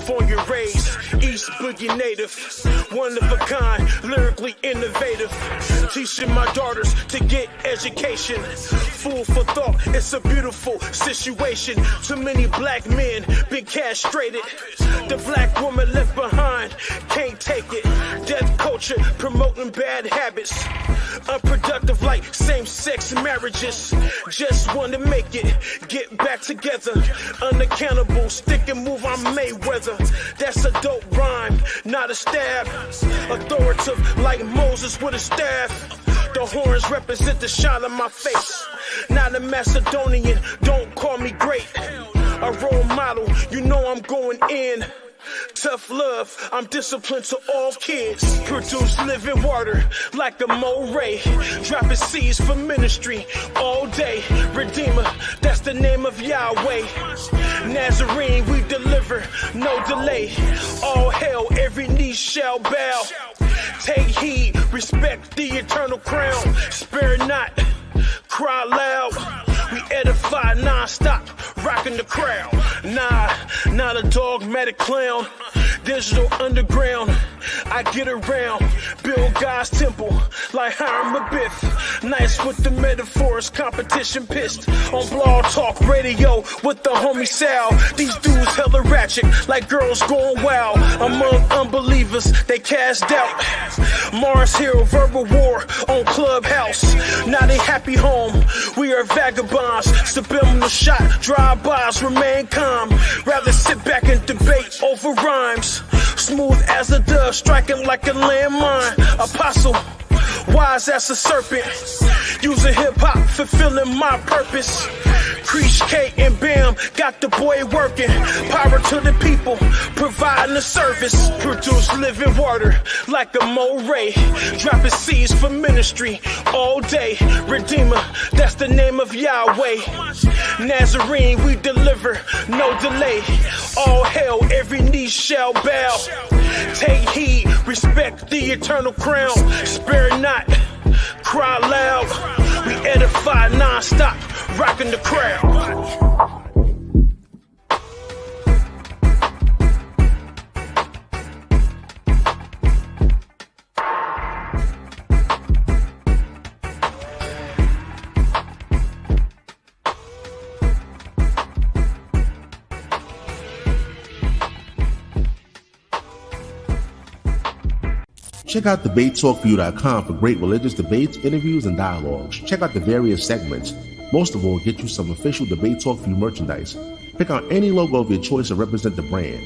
California raised, East Boogie native, one of a kind, lyrically innovative. Teaching my daughters to get education. Food for thought, it's a beautiful situation. Too many black men been castrated. The black woman left behind can't take it. Death culture promoting bad habits. Unproductive like same-sex marriages. Just want to make it, get back together. Unaccountable, stick and move, I'm Mayweather. That's a dope rhyme, not a stab. Authoritative like Moses with a staff. The horns represent the shine on my face. Not a Macedonian, don't call me great. A role model, you know I'm going in. Tough love, I'm disciplined to all kids. Produce living water like a moray. Dropping seeds for ministry all day. Redeemer, that's the name of Yahweh. Nazarene, we deliver, no delay. All hail, every knee shall bow. Take heed, respect the eternal crown. Spare not, cry loud. We edify non-stop, rocking the crowd. Nah, not a dogmatic clown. Digital underground, I get around. Build God's temple like Hiram Abiff. Nice with the metaphors, competition pissed. On Blog Talk Radio with the homie Sal. These dudes hella ratchet like girls going wild. Among unbelievers, they cast doubt. Mars Hill, verbal war on Clubhouse. Now they happy home, we are vagabonds. Subliminal shot, drive-bys, remain calm. Rather sit back and debate over rhymes. Smooth as a dove, striking like a landmine. Apostle, wise as a serpent. Using hip-hop, fulfilling my purpose. Creech, K, and Bam, got the boy working. Power to the people, providing the service. Produce living water like a moray. Dropping seeds for ministry all day. Redeemer, that's the name of Yahweh. Nazarene, we deliver, no delay. All hail, every knee shall bow. Take heed, respect the eternal crown. Spare not, cry loud. We edify non-stop, rocking the crowd. Check out debatetalkview.com for great religious debates, interviews, and dialogues. Check out the various segments. Most of all, get you some official Debate Talk View merchandise. Pick out any logo of your choice to represent the brand.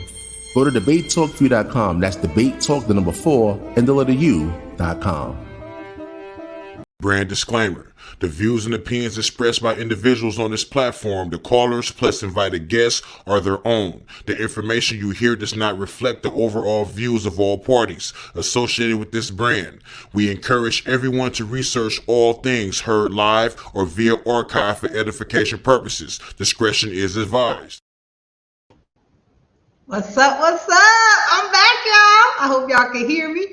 Go to debatetalkview.com. That's debatetalk, the number 4, and the letter U.com. Brand disclaimer. The views and opinions expressed by individuals on this platform, the callers plus invited guests, are their own. The information you hear does not reflect the overall views of all parties associated with this brand. We encourage everyone to research all things heard live or via archive for edification purposes. Discretion is advised. What's up? What's up? I'm back, y'all. I hope y'all can hear me.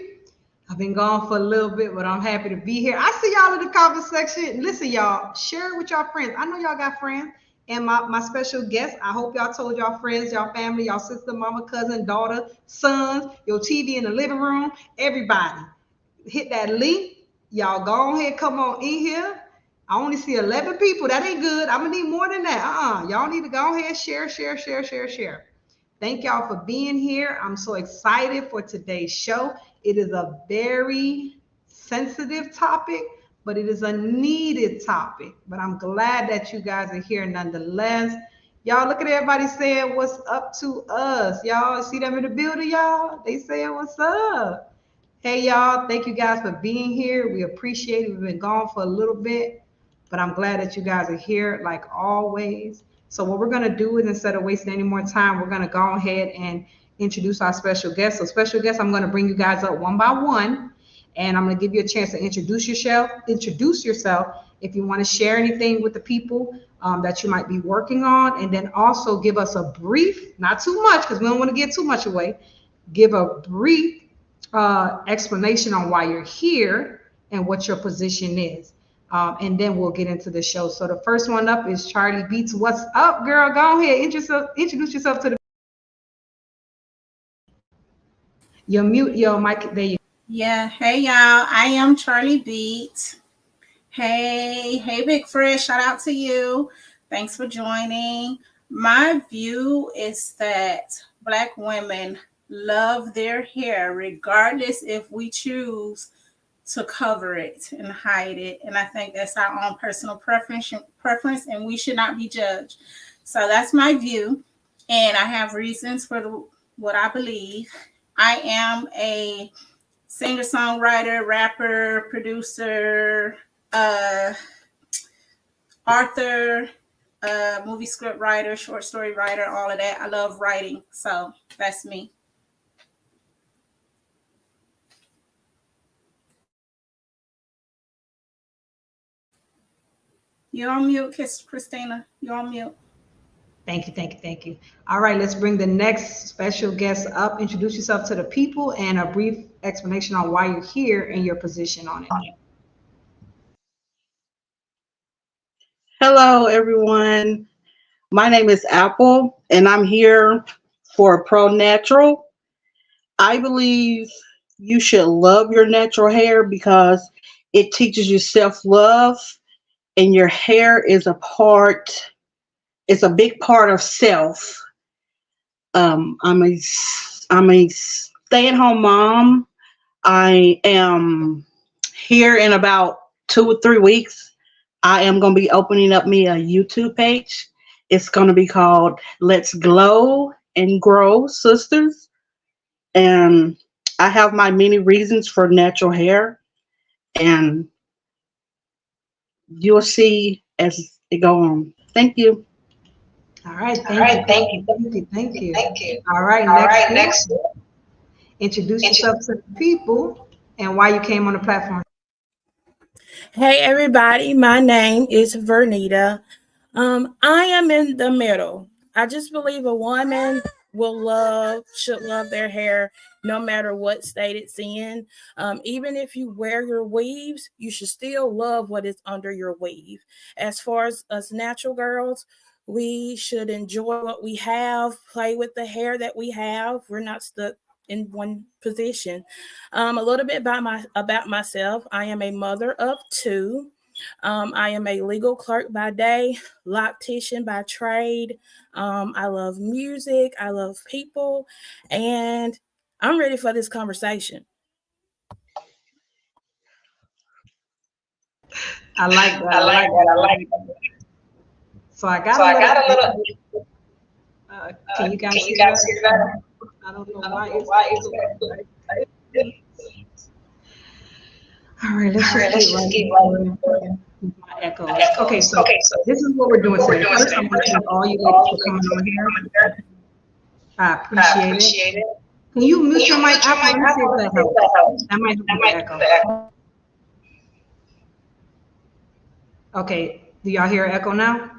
I've been gone for a little bit, but I'm happy to be here. I see y'all in the comment section. Listen, y'all, share it with y'all friends. I know y'all got friends. And my special guest, I hope y'all told y'all friends, y'all family, y'all sister, mama, cousin, daughter, sons, your TV in the living room, everybody. Hit that link. Y'all go ahead, come on in here. I only see 11 people. That ain't good. I'm going to need more than that. Y'all need to go ahead, share. Thank y'all for being here. I'm so excited for today's show. It is a very sensitive topic, but it is a needed topic. But I'm glad that you guys are here nonetheless. Y'all, look at everybody saying what's up to us. Y'all see them in the building, y'all? They saying what's up. Hey, y'all, thank you guys for being here. We appreciate it. We've been gone for a little bit, but I'm glad that you guys are here like always. So what we're going to do is, instead of wasting any more time, we're going to go ahead and introduce our special guest. So special guest, I'm going to bring you guys up one by one, and I'm going to give you a chance to introduce yourself. If you want to share anything with the people that you might be working on, and then also give us a brief, not too much because we don't want to give too much away, give a brief explanation on why you're here and what your position is. And then we'll get into the show. So the first one up is Charlie Beats. What's up, girl? Go ahead, introduce yourself to the You're mute your mic. There you Yeah, hey y'all. I am Charlie Beat. Hey, Big Fresh. Shout out to you. Thanks for joining. My view is that Black women love their hair, regardless if we choose to cover it and hide it. And I think that's our own personal preference, and we should not be judged. So that's my view, and I have reasons for what I believe. I am a singer-songwriter, rapper, producer, author, movie script writer, short story writer, all of that. I love writing, so that's me. You're on mute, Christina. You're on mute. Thank you. All right, let's bring the next special guest up. Introduce yourself to the people and a brief explanation on why you're here and your position on it. Hello, everyone. My name is Apple, and I'm here for Pro Natural. I believe you should love your natural hair because it teaches you self-love, and your hair is a big part of self. I'm a stay-at-home mom. I am here in about 2 or 3 weeks. I am going to be opening up me a YouTube page. It's going to be called Let's Glow and Grow Sisters. And I have my many reasons for natural hair. And you'll see as it go on. Thank you. All right, thank you. All right, next. Introduce yourself to the people and why you came on the platform. Hey everybody, my name is Vernita. I am in the middle. I just believe a woman should love their hair no matter what state it's in. Even if you wear your weaves, you should still love what is under your weave. As far as us natural girls, we should enjoy what we have, play with the hair that we have. We're not stuck in one position. A little bit about myself. I am a mother of 2. I am a legal clerk by day, loctician by trade. I love music. I love people, and I'm ready for this conversation. I like that. So I got a little. Can you guys hear that? I don't know why it's all right, let's just get right my echo. Okay, so this is what we're doing today. First, I want to thank all you ladies for coming on here. I appreciate it. Can you mute your mic? Let me see if that helps. That might help with the echo. Okay, do y'all hear echo now?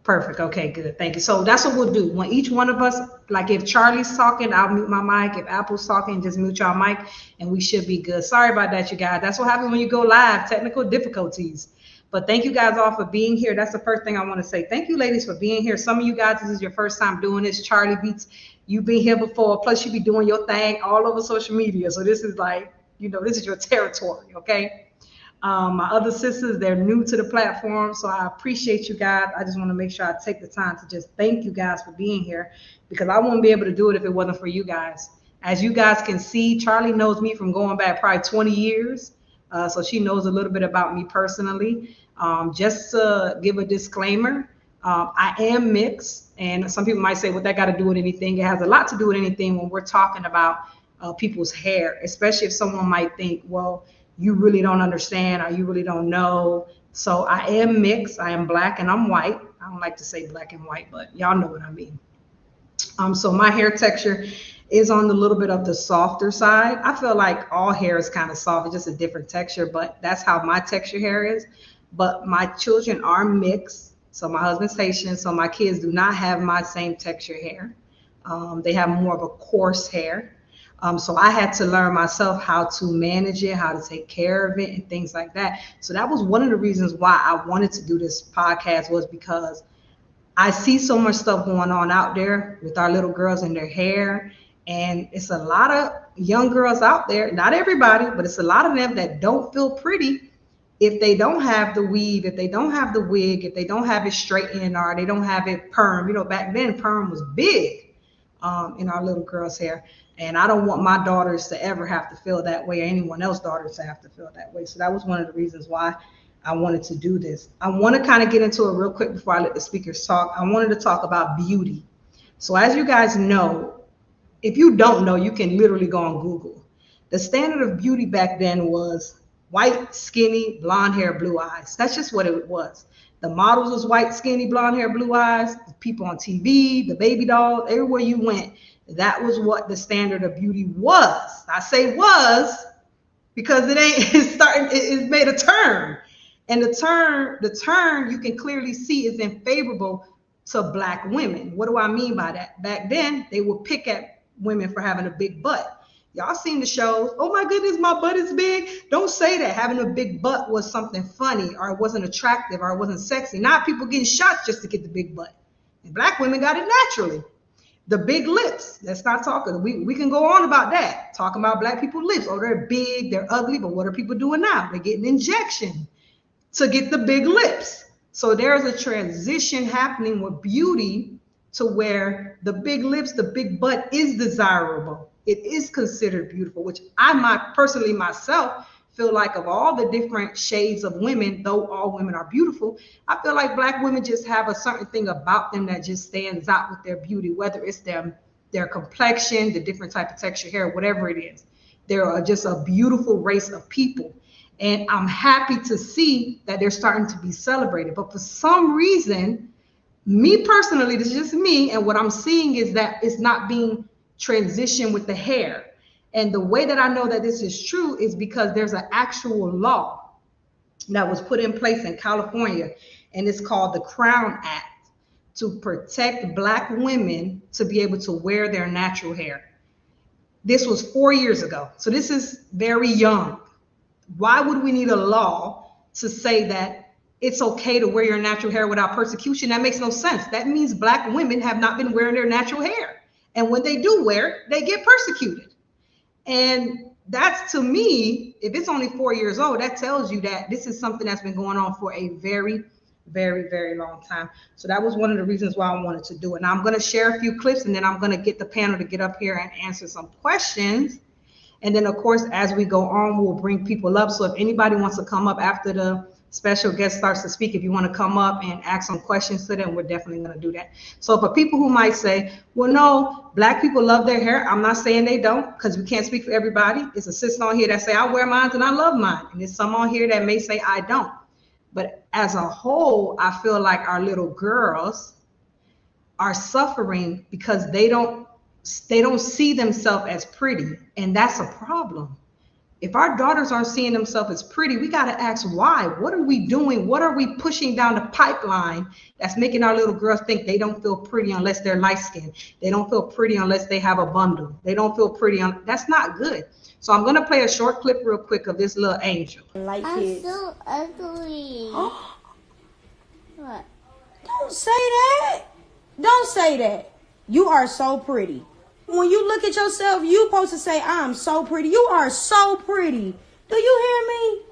Perfect. Okay, good. Thank you. So that's what we'll do. When each one of us, like if Charlie's talking, I'll mute my mic. If Apple's talking, just mute your mic and we should be good. Sorry about that, you guys. That's what happens when you go live, technical difficulties. But thank you guys all for being here. That's the first thing I want to say. Thank you, ladies, for being here. Some of you guys, this is your first time doing this. Charlie Beats, you've been here before. Plus, you be doing your thing all over social media. So this is like, this is your territory, okay? My other sisters, they're new to the platform, so I appreciate you guys. I just want to make sure I take the time to just thank you guys for being here, because I wouldn't be able to do it if it wasn't for you guys. As you guys can see, Charlie knows me from going back probably 20 years, so she knows a little bit about me personally. Just to give a disclaimer, I am mixed, and some people might say, what that got to do with anything? It has a lot to do with anything when we're talking about people's hair, especially if someone might think, well, you really don't understand or you really don't know. So I am mixed. I am black and I'm white. I don't like to say black and white, but y'all know what I mean. So my hair texture is on the little bit of the softer side. I feel like all hair is kind of soft. It's just a different texture, but that's how my texture hair is. But my children are mixed. So my husband's Haitian, so my kids do not have my same texture hair. They have more of a coarse hair. So I had to learn myself how to manage it, how to take care of it and things like that. So that was one of the reasons why I wanted to do this podcast, was because I see so much stuff going on out there with our little girls and their hair. And it's a lot of young girls out there, not everybody, but it's a lot of them that don't feel pretty if they don't have the weave, if they don't have the wig, if they don't have it straightened or they don't have it perm. You know, back then perm was big in our little girls' hair. And I don't want my daughters to ever have to feel that way, or anyone else's daughters to have to feel that way. So that was one of the reasons why I wanted to do this. I want to kind of get into it real quick before I let the speakers talk. I wanted to talk about beauty. So as you guys know, if you don't know, you can literally go on Google. The standard of beauty back then was white, skinny, blonde hair, blue eyes. That's just what it was. The models was white, skinny, blonde hair, blue eyes. The people on TV, the baby doll, everywhere you went, that was what the standard of beauty was. I say was because it's made a turn. And the turn you can clearly see is unfavorable to Black women. What do I mean by that? Back then, they would pick at women for having a big butt. Y'all seen the shows. Oh my goodness, my butt is big. Don't say that having a big butt was something funny or it wasn't attractive or it wasn't sexy. Now people getting shots just to get the big butt. And Black women got it naturally. The big lips. Let's not talk. We can go on about that. Talking about Black people's lips. Oh, they're big, they're ugly, but what are people doing now? They're getting injection to get the big lips. So there's a transition happening with beauty to where the big lips, the big butt is desirable. It is considered beautiful, which I personally myself feel like of all the different shades of women, though all women are beautiful, I feel like Black women just have a certain thing about them that just stands out with their beauty, whether it's their complexion, the different type of texture hair, whatever it is. They're just a beautiful race of people. And I'm happy to see that they're starting to be celebrated. But for some reason, me personally, this is just me, and what I'm seeing is that it's not being transitioned with the hair. And the way that I know that this is true is because there's an actual law that was put in place in California, and it's called the Crown Act, to protect Black women to be able to wear their natural hair. This was 4 years ago, so this is very young. Why would we need a law to say that it's okay to wear your natural hair without persecution? That makes no sense. That means Black women have not been wearing their natural hair. And when they do wear it, they get persecuted. And that's, to me, if it's only 4 years old, that tells you that this is something that's been going on for a very, very, very long time. So that was one of the reasons why I wanted to do it. Now I'm going to share a few clips, and then I'm going to get the panel to get up here and answer some questions. And then, of course, as we go on, we'll bring people up. So if anybody wants to come up after the special guest starts to speak, if you want to come up and ask some questions to them, we're definitely going to do that. So for people who might say, well, no, Black people love their hair, I'm not saying they don't, because we can't speak for everybody. It's a sister on here that say, I wear mine and I love mine. And there's some on here that may say, I don't. But as a whole, I feel like our little girls are suffering because they don't see themselves as pretty. And that's a problem. If our daughters aren't seeing themselves as pretty, we got to ask why. What are we doing? What are we pushing down the pipeline that's making our little girls think they don't feel pretty unless they're light skinned? They don't feel pretty unless they have a bundle. They don't feel pretty. That's not good. So I'm going to play a short clip real quick of this little angel. Like I'm so ugly. What? Don't say that. Don't say that. You are so pretty. When you look at yourself, you supposed to say, I'm so pretty. You are so pretty. Do you hear me?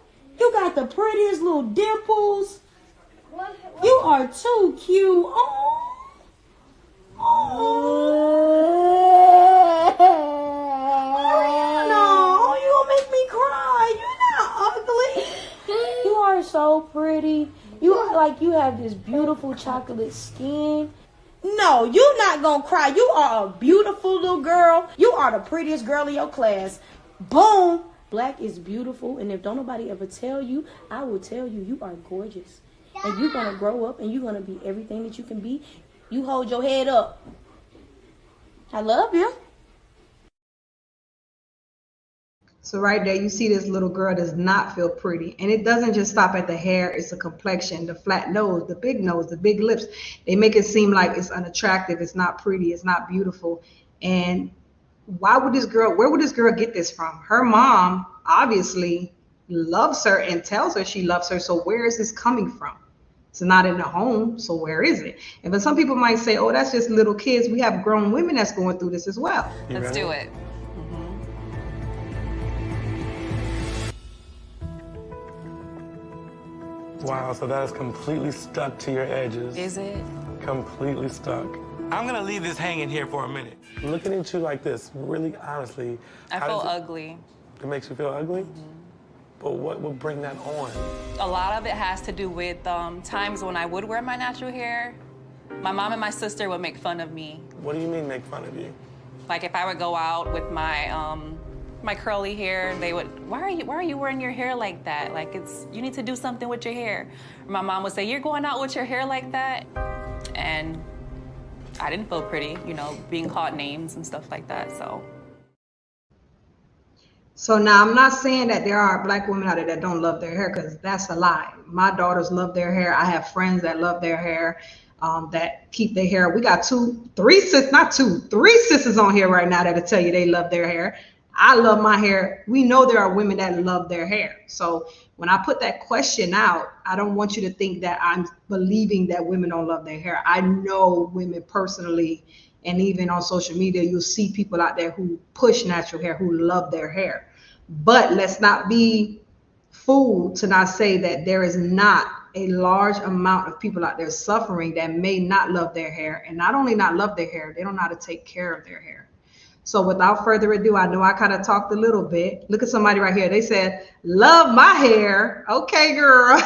You got the prettiest little dimples. You are too cute. Oh. No, you gonna make me cry. You're not ugly. You are so pretty. You are like, you have this beautiful chocolate skin. No, you're not gonna cry. You are a beautiful little girl. You are the prettiest girl in your class. Boom. Black is beautiful, and if don't nobody ever tell you, I will tell you, you are gorgeous. And you're gonna grow up and you're gonna be everything that you can be. You hold your head up. I love you. So right there, you see this little girl does not feel pretty. And it doesn't just stop at the hair. It's the complexion, the flat nose, the big lips. They make it seem like it's unattractive. It's not pretty. It's not beautiful. And where would this girl get this from? Her mom obviously loves her and tells her she loves her. So where is this coming from? It's not in the home, so where is it? And but some people might say, oh, that's just little kids. We have grown women that's going through this as well. Let's do it. Wow, so that is completely stuck to your edges. Is it? Completely stuck. I'm gonna leave this hanging here for a minute. Looking at you like this, really honestly. I feel ugly. It makes you feel ugly? But what would bring that on? A lot of it has to do with times when I would wear my natural hair. My mom and my sister would make fun of me. What do you mean make fun of you? Like if I would go out with my my curly hair, they would, why are you wearing your hair like that? Like you need to do something with your hair. Or my mom would say, you're going out with your hair like that? And I didn't feel pretty, you know, being called names and stuff like that, so. So now I'm not saying that there are Black women out there that don't love their hair, because that's a lie. My daughters love their hair. I have friends that love their hair, that keep their hair. We got three sisters on here right now that'll tell you they love their hair. I love my hair. We know there are women that love their hair. So when I put that question out, I don't want you to think that I'm believing that women don't love their hair. I know women personally, and even on social media, you'll see people out there who push natural hair, who love their hair. But let's not be fooled to not say that there is not a large amount of people out there suffering that may not love their hair. And not only not love their hair, they don't know how to take care of their hair. So without further ado, I know I kind of talked a little bit. Look at somebody right here. They said, love my hair. Okay, girl.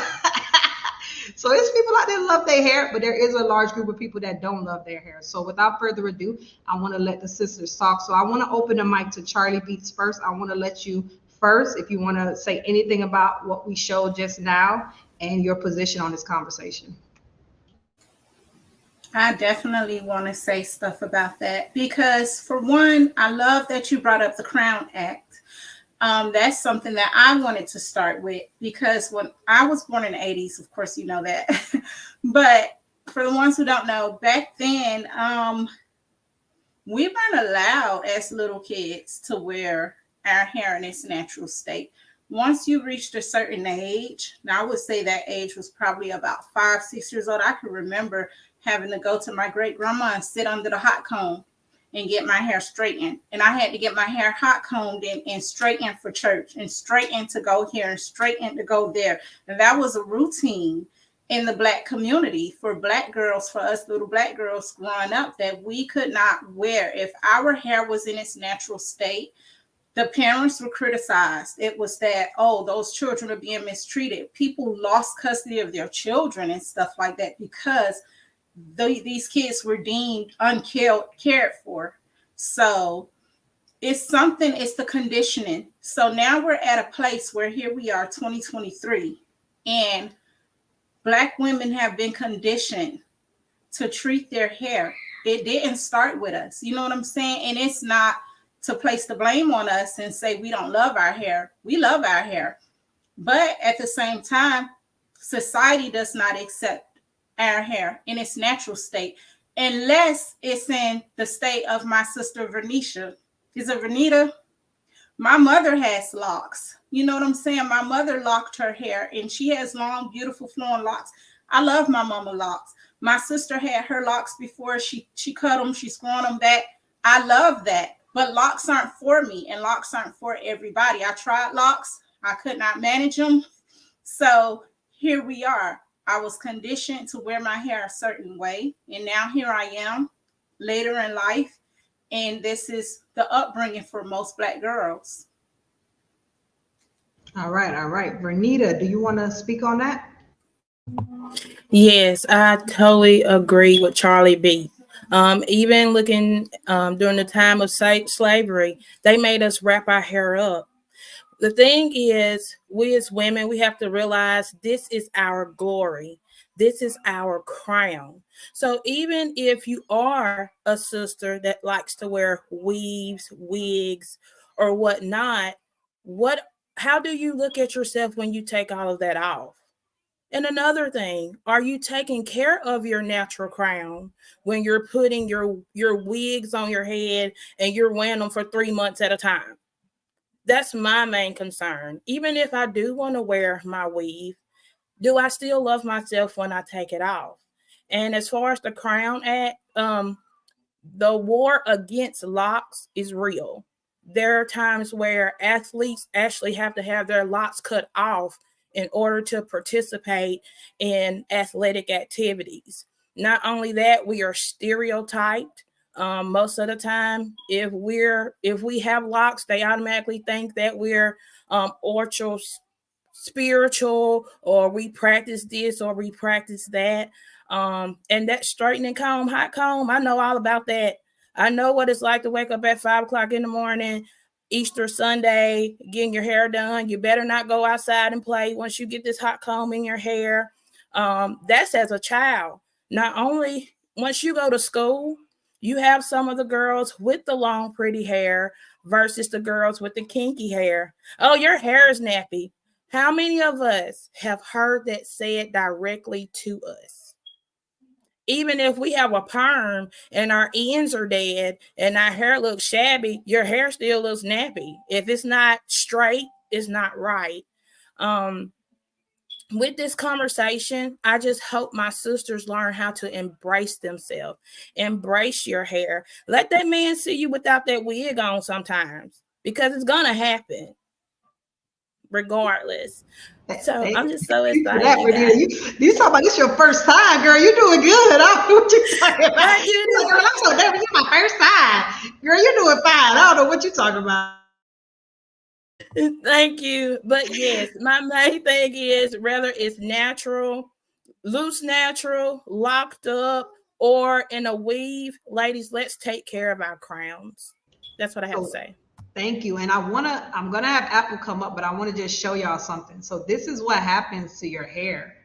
So there's people out there that love their hair, but there is a large group of people that don't love their hair. So without further ado, I want to let the sisters talk. So I want to open the mic to Charlie Beats first. I want to let you first, if you want to say anything about what we showed just now and your position on this conversation. I definitely want to say stuff about that because, for one, I love that you brought up the Crown Act. That's something that I wanted to start with because when I was born in the 80s, of course, you know that. But for the ones who don't know, back then, we weren't allowed as little kids to wear our hair in its natural state. Once you reached a certain age, now I would say that age was probably about 5, 6 years old. I can remember having to go to my great grandma and sit under the hot comb and get my hair straightened. And I had to get my hair hot combed and straightened for church and straightened to go here and straightened to go there. And that was a routine in the Black community for Black girls, for us little Black girls growing up, that we could not wear. If our hair was in its natural state, the parents were criticized. It was that, oh, those children are being mistreated. People lost custody of their children and stuff like that because these kids were deemed uncared for. So it's the conditioning. So now we're at a place where here we are, 2023, and Black women have been conditioned to treat their hair. It didn't start with us. You know what I'm saying? And it's not to place the blame on us and say we don't love our hair. We love our hair. But at the same time, society does not accept our hair in its natural state, unless it's in the state of my sister Vernisha. Is it Vernita? My mother has locks. You know what I'm saying? My mother locked her hair and she has long, beautiful flowing locks. I love my mama locks. My sister had her locks before she cut them. She's growing them back. I love that. But locks aren't for me and locks aren't for everybody. I tried locks. I could not manage them. So here we are. I was conditioned to wear my hair a certain way. And now here I am later in life. And this is the upbringing for most Black girls. All right. Vernita, do you want to speak on that? Yes, I totally agree with Charlie B. Even looking during the time of slavery, they made us wrap our hair up. The thing is, we as women, we have to realize this is our glory. This is our crown. So even if you are a sister that likes to wear weaves, wigs, or whatnot, how do you look at yourself when you take all of that off? And another thing, are you taking care of your natural crown when you're putting your wigs on your head and you're wearing them for 3 months at a time? That's my main concern. Even if I do want to wear my weave, do I still love myself when I take it off? And as far as the Crown Act, the war against locks is real. There are times where athletes actually have to have their locks cut off in order to participate in athletic activities. Not only that, we are stereotyped. Most of the time, if we have locks, they automatically think that we're ultra spiritual, or we practice this or we practice that. And that straightening comb, hot comb, I know all about that. I know what it's like to wake up at 5 o'clock in the morning, Easter Sunday, getting your hair done. You better not go outside and play once you get this hot comb in your hair. That's as a child. Not only once you go to school, you have some of the girls with the long, pretty hair versus the girls with the kinky hair. Oh, your hair is nappy. How many of us have heard that said directly to us? Even if we have a perm and our ends are dead and our hair looks shabby, your hair still looks nappy. If it's not straight, it's not right. With this conversation, I just hope my sisters learn how to embrace themselves. Embrace your hair. Let that man see you without that wig on sometimes, because it's going to happen regardless. So I'm just so excited. You talking about this your first time, girl. You doing good. I don't know what you're talking about. I'm so nervous. It's my first time. Girl, you're doing fine. I don't know what you're talking about. Thank you. But yes, my main thing is whether it's natural, loose natural, locked up, or in a weave, ladies, let's take care of our crowns. That's what I have to say. Thank you. And I'm gonna have Apple come up, but I want to just show y'all something. So this is what happens to your hair.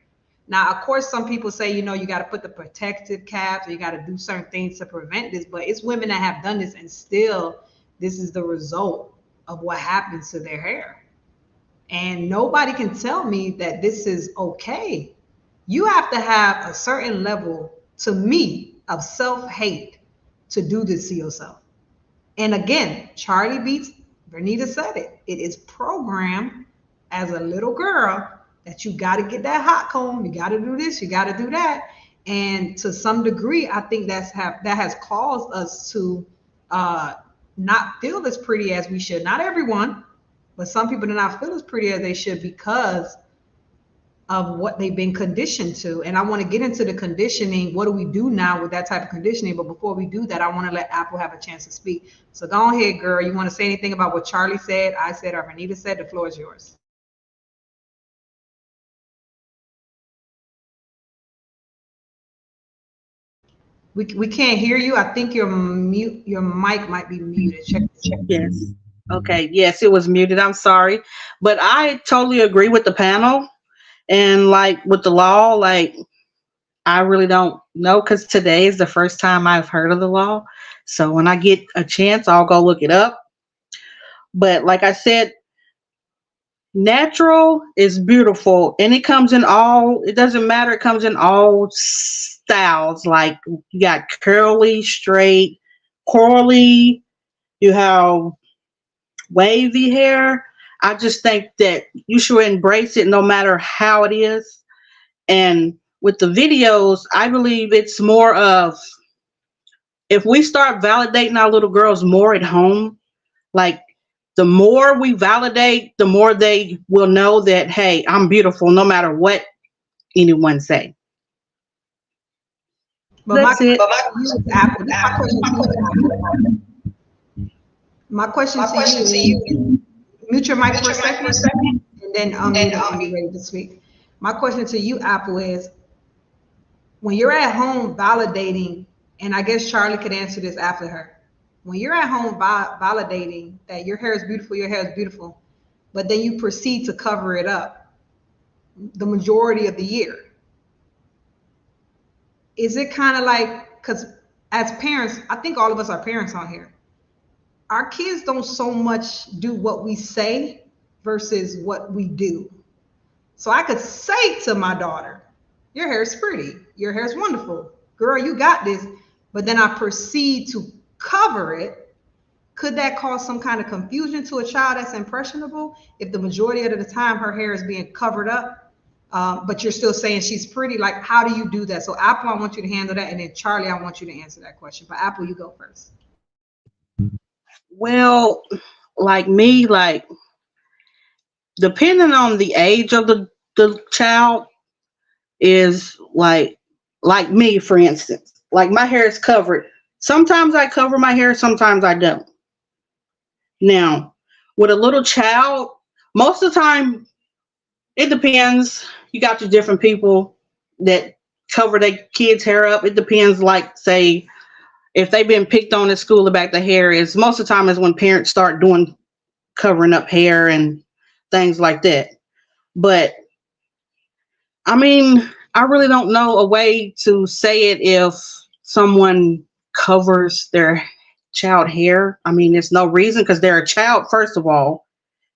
Now, of course, some people say, you got to put the protective caps, or you got to do certain things to prevent this, but it's women that have done this, and still this is the result of what happens to their hair. And nobody can tell me that this is okay. You have to have a certain level, to me, of self-hate to do this to yourself. And again, Charlie Beats, Vernita said it. It is programmed as a little girl that you got to get that hot comb. You got to do this. You got to do that. And to some degree, I think that has caused us to not feel as pretty as we should. Not everyone, but some people do not feel as pretty as they should because of what they've been conditioned to. And I want to get into the conditioning. What do we do now with that type of conditioning? But before we do that, I want to let Apple have a chance to speak. So go ahead, girl. You want to say anything about what Charlie said, I said, or Vernita said? The floor is yours. We can't hear you. I think your mic might be muted. Check. Yes. Okay. Yes, it was muted. I'm sorry. But I totally agree with the panel. And like with the law, like I really don't know, because today is the first time I've heard of the law. So when I get a chance, I'll go look it up. But like I said, natural is beautiful, and it comes in it doesn't matter. It comes in all styles. Like you got curly, straight, curly, you have wavy hair. I just think that you should embrace it no matter how it is. And with the videos, I believe it's more of, if we start validating our little girls more at home, like the more we validate, the more they will know that, hey, I'm beautiful no matter what anyone say. But my question to you, mute your mic for a second, and then I'll be ready to speak. My question to you, Apple, is when you're at home validating, and I guess Charlie could answer this after her. When you're at home validating that your hair is beautiful, but then you proceed to cover it up the majority of the year, is it kind of like, because as parents, I think all of us are parents on here, our kids don't so much do what we say versus what we do. So I could say to my daughter, your hair is pretty, your hair is wonderful, girl, you got this, but then I proceed to cover it. Could that cause some kind of confusion to a child that's impressionable if the majority of the time her hair is being covered up but you're still saying she's pretty. Like, how do you do that? So Apple, I want you to handle that, and then Charlie, I want you to answer that question. But Apple, you go first. Well, like me, like depending on the age of the child is like me, for instance. Like my hair is covered. Sometimes I cover my hair, sometimes I don't. Now, with a little child, most of the time, it depends. You got your different people that cover their kids' hair up. It depends, like, say, if they've been picked on at school about the hair, is most of the time is when parents start doing covering up hair and things like that. But I mean, I really don't know a way to say it if someone covers their child hair. I mean, there's no reason, because they're a child, first of all,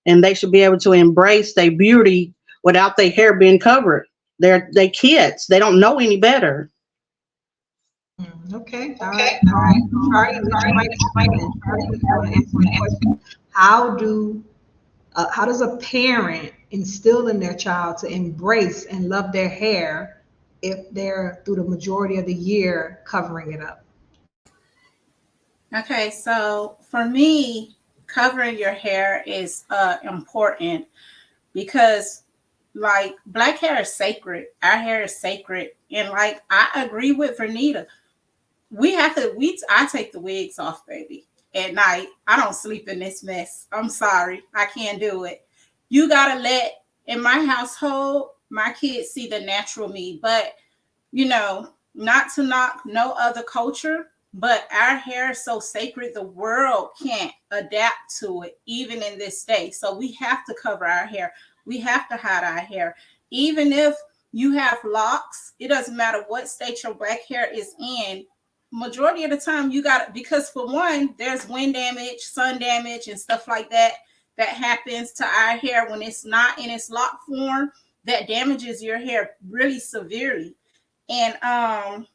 and they should be able to embrace their beauty without their hair being covered. They're kids. They don't know any better. Okay. All right. Charlie, you might answer the question. How does a parent instill in their child to embrace and love their hair if they're through the majority of the year covering it up? Okay, so for me, covering your hair is important because, like, black hair is sacred. Our hair is sacred. And, like, I agree with Vernita. I take the wigs off, baby, at night. I don't sleep in this mess. I'm sorry. I can't do it. You got to let, in my household, my kids see the natural me. But, you know, not to knock no other culture, but our hair is so sacred, the world can't adapt to it, even in this day. So we have to cover our hair. We have to hide our hair. Even if you have locks, it doesn't matter what state your black hair is in. Majority of the time you got, because for one, there's wind damage, sun damage, and stuff like that happens to our hair when it's not in its lock form, that damages your hair really severely. And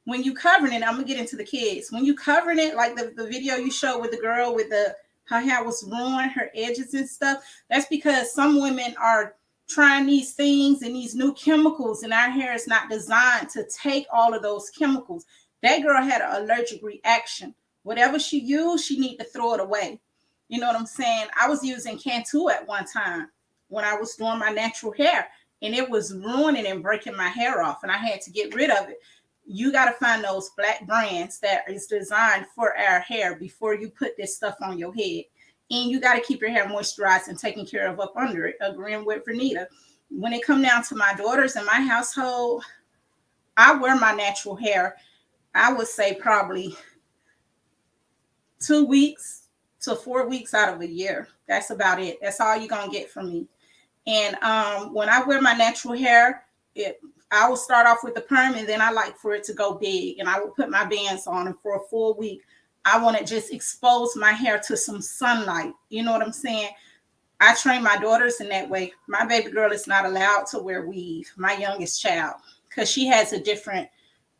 when you covering it, I'm gonna get into the kids. When you covering it, like the video you showed with the girl with her hair was ruined, her edges and stuff, that's because some women are trying these things and these new chemicals, and our hair is not designed to take all of those chemicals. That girl had an allergic reaction. Whatever she used, she need to throw it away. You know what I'm saying? I was using Cantu at one time when I was doing my natural hair, and it was ruining and breaking my hair off, and I had to get rid of it. You got to find those black brands that is designed for our hair before you put this stuff on your head. And you got to keep your hair moisturized and taken care of up under it, agreeing with Vernita. When it comes down to my daughters in my household, I wear my natural hair, I would say probably 2 weeks to 4 weeks out of a year. That's about it. That's all you're going to get from me. And when I wear my natural hair, I will start off with the perm, and then I like for it to go big, and I will put my bands on, and for a full week, I want to just expose my hair to some sunlight. You know what I'm saying? I train my daughters in that way. My baby girl is not allowed to wear weave, my youngest child, because she has a different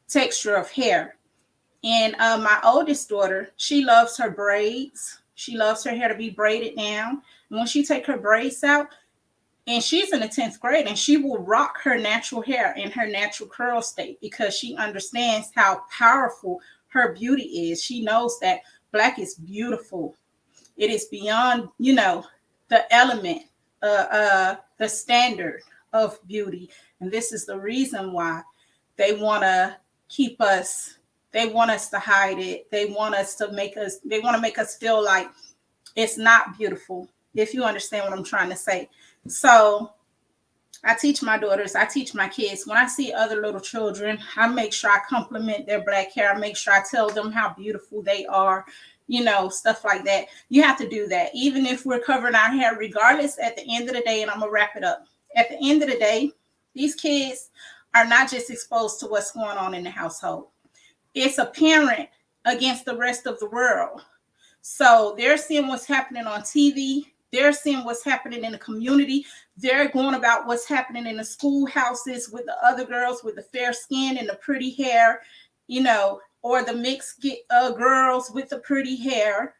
texture of hair. And my oldest daughter, she loves her braids. She loves her hair to be braided down. And when she take her braids out, and she's in the 10th grade, and she will rock her natural hair in her natural curl state because she understands how powerful her beauty is. She knows that black is beautiful. It is beyond, you know, the element, the standard of beauty. And this is the reason why they want to keep us, they want us to hide it. They want to make us feel like it's not beautiful, if you understand what I'm trying to say. So I teach my daughters, I teach my kids. When I see other little children, I make sure I compliment their black hair. I make sure I tell them how beautiful they are, you know, stuff like that. You have to do that. Even if we're covering our hair, regardless, at the end of the day, and I'm going to wrap it up. At the end of the day, these kids are not just exposed to what's going on in the household. It's a parent against the rest of the world. So they're seeing what's happening on TV. They're seeing what's happening in the community. They're going about what's happening in the schoolhouses with the other girls with the fair skin and the pretty hair, you know, or the mixed girls with the pretty hair,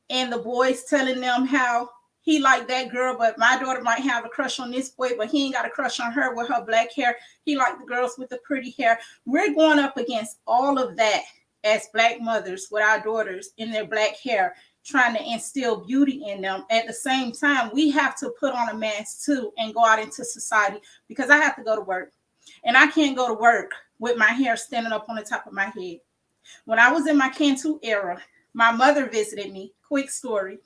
and the boys telling them how he liked that girl, but my daughter might have a crush on this boy, but he ain't got a crush on her with her black hair. He liked the girls with the pretty hair. We're going up against all of that as Black mothers with our daughters in their black hair, trying to instill beauty in them. At the same time, we have to put on a mask too and go out into society, because I have to go to work. And I can't go to work with my hair standing up on the top of my head. When I was in my Cantu era, my mother visited me, quick story,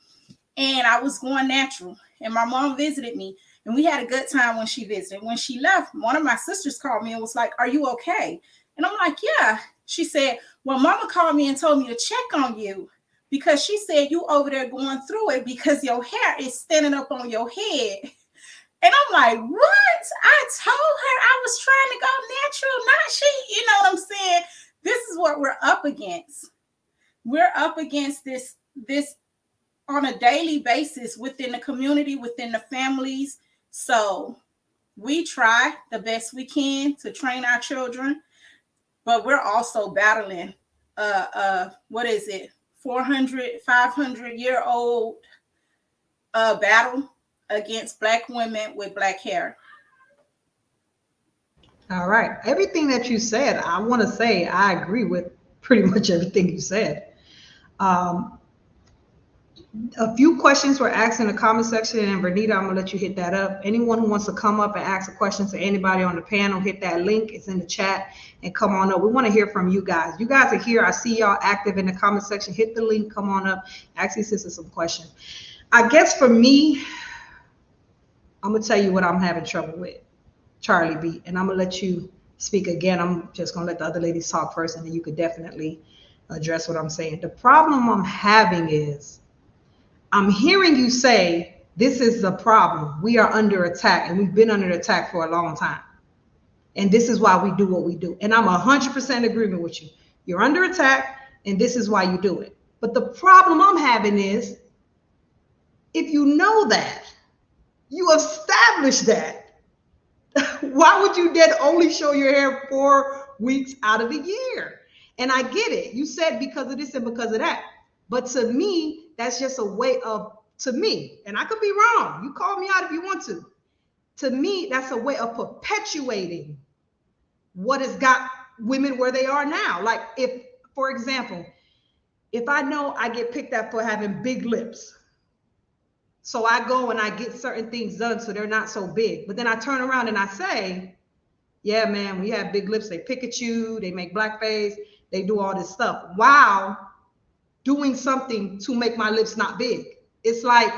and I was going natural. And my mom visited me, and we had a good time when she visited. When she left, one of my sisters called me and was like, "Are you okay?" And I'm like, "Yeah." She said, "Well, mama called me and told me to check on you, because she said you over there going through it because your hair is standing up on your head." And I'm like, "What?" I told her I was trying to go natural, not she. You know what I'm saying? This is what we're up against. We're up against this on a daily basis within the community, within the families. So we try the best we can to train our children, but we're also battling 500-year-old battle against Black women with black hair. All right. Everything that you said, I want to say I agree with pretty much everything you said. A few questions were asked in the comment section, and Vernita, I'm gonna let you hit that up. Anyone who wants to come up and ask a question to anybody on the panel, hit that link. It's in the chat, and come on up. We want to hear from you guys. You guys are here. I see y'all active in the comment section. Hit the link. Come on up. Ask these sisters some questions. I guess for me, I'm gonna tell you what I'm having trouble with, Charlie B, and I'm gonna let you speak again. I'm just gonna let the other ladies talk first, and then you could definitely address what I'm saying. The problem I'm having is, I'm hearing you say, this is the problem. We are under attack, and we've been under attack for a long time. And this is why we do what we do. And I'm 100% agreement with you. You're under attack, and this is why you do it. But the problem I'm having is, if you know that, you established that, why would you then only show your hair 4 weeks out of the year? And I get it. You said because of this and because of that. But to me, that's just a way of, to me, and I could be wrong. You call me out if you want to. To me, that's a way of perpetuating what has got women where they are now. Like if, for example, if I know I get picked up for having big lips, so I go and I get certain things done so they're not so big, but then I turn around and I say, yeah, man, we have big lips. They pick at you, they make blackface, they do all this stuff. Wow. Doing something to make my lips not big. It's like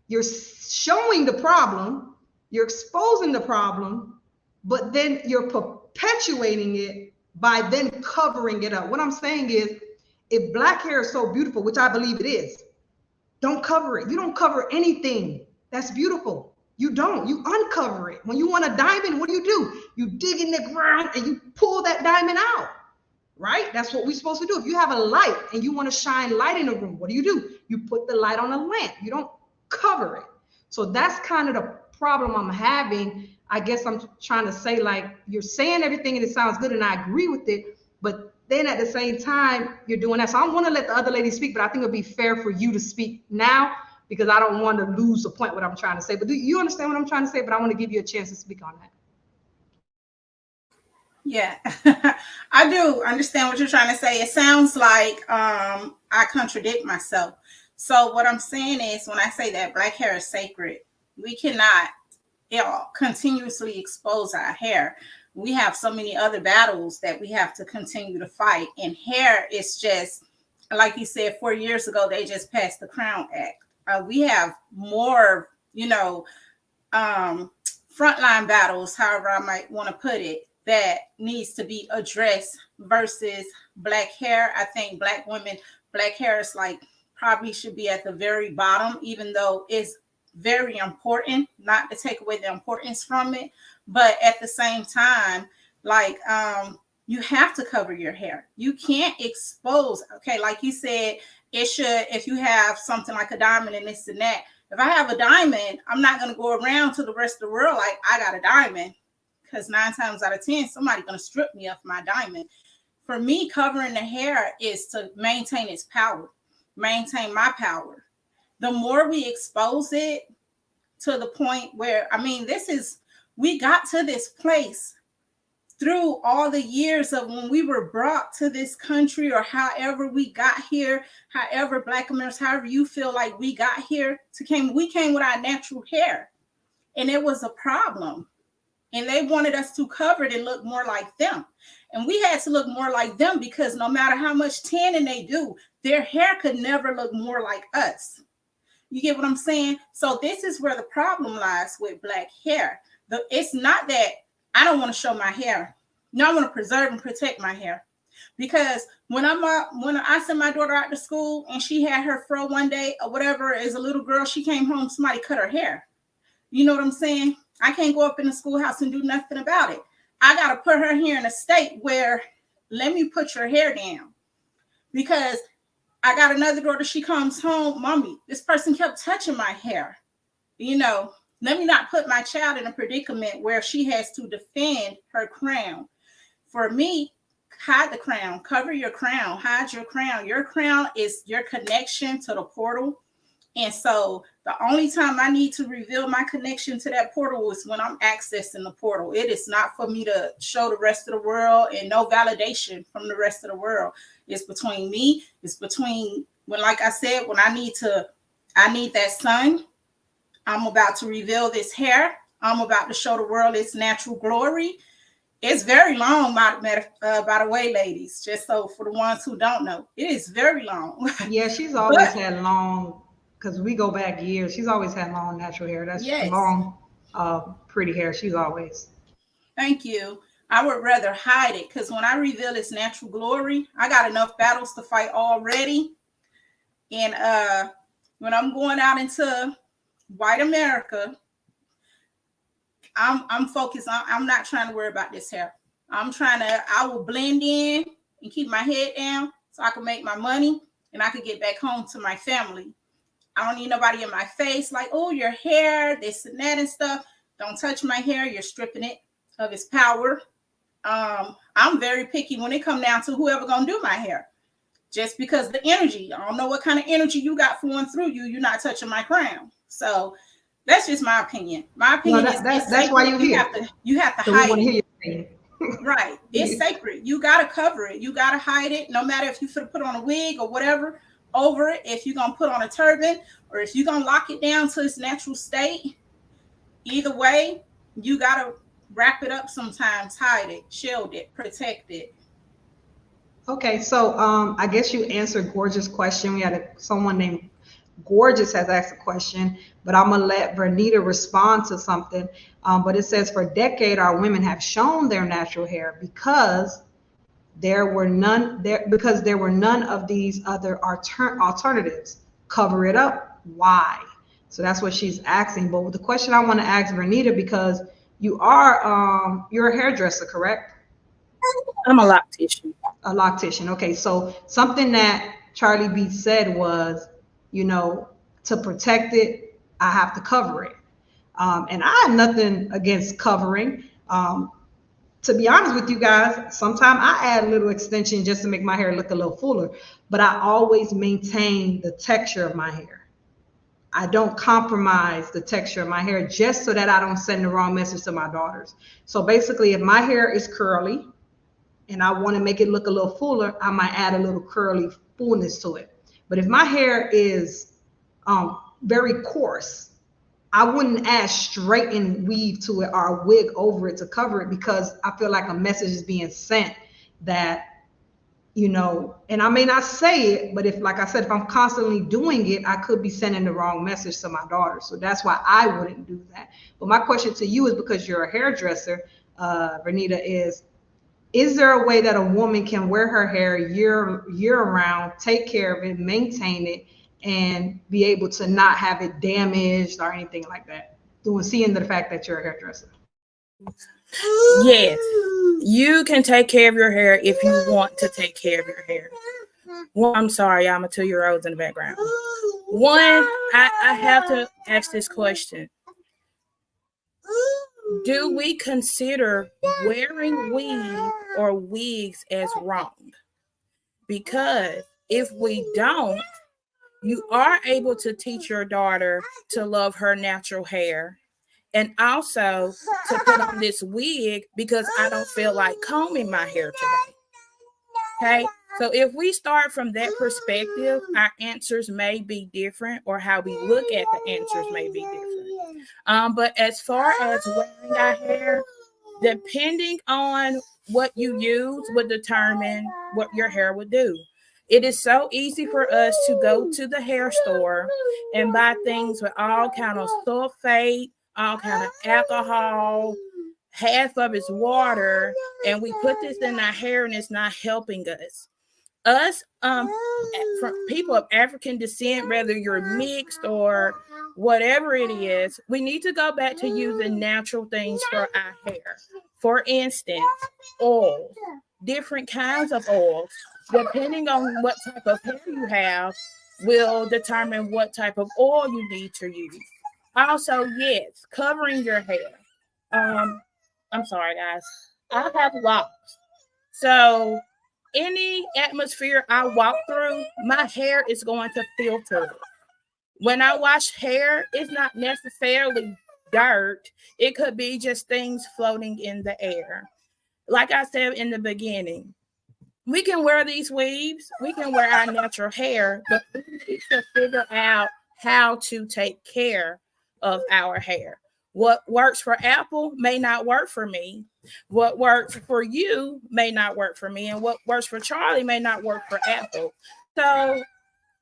you're showing the problem, you're exposing the problem, but then you're perpetuating it by then covering it up. What I'm saying is, if black hair is so beautiful, which I believe it is, don't cover it. You don't cover anything that's beautiful. You don't. You uncover it. When you want a diamond, what do? You dig in the ground and you pull that diamond out. Right? That's what we're supposed to do. If you have a light and you want to shine light in a room, what do? You put the light on a lamp. You don't cover it. So that's kind of the problem I'm having. I guess I'm trying to say, like, you're saying everything and it sounds good and I agree with it, but then at the same time, you're doing that. So I want to let the other lady speak, but I think it'll be fair for you to speak now, because I don't want to lose the point what I'm trying to say. But do you understand what I'm trying to say? But I want to give you a chance to speak on that. Yeah, I do understand what you're trying to say. It sounds like I contradict myself. So what I'm saying is, when I say that black hair is sacred, we cannot continuously expose our hair. We have so many other battles that we have to continue to fight. And hair is just, like you said, 4 years ago, they just passed the Crown Act. We have more, frontline battles, however I might want to put it, that needs to be addressed versus black hair. I think black women, black hair is probably should be at the very bottom, even though it's very important, not to take away the importance from it. But at the same time, you have to cover your hair. You can't expose. Okay, like you said, it should, if you have something like a diamond and this and that. If I have a diamond, I'm not going to go around to the rest of the world like I got a diamond, because 9 times out of 10, somebody's going to strip me of my diamond. For me, covering the hair is to maintain its power, maintain my power. the more we expose it to the point where, we got to this place through all the years of when we were brought to this country, or however we got here, however Black Americans, however you feel like we got here, we came with our natural hair, and it was a problem. And they wanted us to cover it and look more like them. And we had to look more like them because no matter how much tanning they do, their hair could never look more like us. You get what I'm saying? So this is where the problem lies with Black hair. It's not that I don't want to show my hair. No, I want to preserve and protect my hair. Because when I sent my daughter out to school and she had her fro one day or whatever, as a little girl, she came home, somebody cut her hair. You know what I'm saying? I can't go up in the schoolhouse and do nothing about it. I got to put her here in a state where, let me put your hair down. Because I got another daughter, she comes home, Mommy, this person kept touching my hair. You know, let me not put my child in a predicament where she has to defend her crown. For me, hide the crown, cover your crown, hide your crown. Your crown is your connection to the portal. And so the only time I need to reveal my connection to that portal is when I'm accessing the portal. It is not for me to show the rest of the world, and no validation from the rest of the world. It's between me. It's between when, like I said, when I need that sun. I'm about to reveal this hair. I'm about to show the world its natural glory. It's very long, by the way, ladies, just so for the ones who don't know, it is very long. Yeah, she's always had long, because we go back years. She's always had long natural hair. That's long, pretty hair. She's always. Thank you. I would rather hide it because when I reveal its natural glory, I got enough battles to fight already. And when I'm going out into white America, I'm focused on, I'm not trying to worry about this hair. I will blend in and keep my head down so I can make my money and I can get back home to my family. I don't need nobody in my face like, oh, your hair, this and that and stuff. Don't touch my hair. You're stripping it of its power. I'm very picky when it comes down to whoever gonna do my hair. Just because the energy, I don't know what kind of energy you got flowing through you, you're not touching my crown. So that's just my opinion. My opinion is that's why you're here. You have to so hide it. Right. It's sacred. You got to cover it. You got to hide it. No matter if you put on a wig or whatever over it, if you're going to put on a turban or if you're going to lock it down to its natural state, either way, you got to wrap it up sometimes, hide it, shield it, protect it. Okay, so I guess you answered Gorgeous' question. We had someone named Gorgeous has asked a question, but I'm gonna let Vernita respond to something. But it says, for a decade, our women have shown their natural hair because there were none of these other alternatives. Cover it up. Why? So that's what she's asking. But the question I want to ask Vernita, because you're a hairdresser, correct? I'm a loctician. A loctician. Okay, so something that Charlie B said was, to protect it, I have to cover it. And I have nothing against covering. To be honest with you guys, sometimes I add a little extension just to make my hair look a little fuller, but I always maintain the texture of my hair. I don't compromise the texture of my hair just so that I don't send the wrong message to my daughters. So basically, if my hair is curly and I want to make it look a little fuller, I might add a little curly fullness to it. But if my hair is very coarse, I wouldn't add straightened weave to it or a wig over it to cover it, because I feel like a message is being sent that, and I may not say it, but if I'm constantly doing it, I could be sending the wrong message to my daughter. So that's why I wouldn't do that. But my question to you is, because you're a hairdresser, Vernita, is there a way that a woman can wear her hair year round, take care of it, maintain it, and be able to not have it damaged or anything like that, seeing the fact that you're a hairdresser? Yes, you can take care of your hair if you want to take care of your hair. Well, I'm sorry, I'm a 2-year-old in the background. One, I have to ask this question. Do we consider wearing weave or wigs as wrong? Because if we don't, you are able to teach your daughter to love her natural hair and also to put on this wig because I don't feel like combing my hair today. Okay, so if we start from that perspective, our answers may be different, or how we look at the answers may be different. But as far as wearing our hair, depending on what you use would determine what your hair would do. It is so easy for us to go to the hair store and buy things with all kind of sulfate, all kind of alcohol, half of it's water, and we put this in our hair and it's not helping us. From people of African descent, whether you're mixed or whatever it is, we need to go back to using natural things for our hair. For instance, oils, different kinds of oils, depending on what type of hair you have, will determine what type of oil you need to use. Also, yes, covering your hair. I'm sorry, guys. I have locks. So any atmosphere I walk through, my hair is going to filter it. When I wash hair, it's not necessarily dirt. It could be just things floating in the air. Like I said in the beginning, we can wear these weaves, we can wear our natural hair, but we need to figure out how to take care of our hair. What works for Apple may not work for me. What works for you may not work for me. And what works for Charlie may not work for Apple. So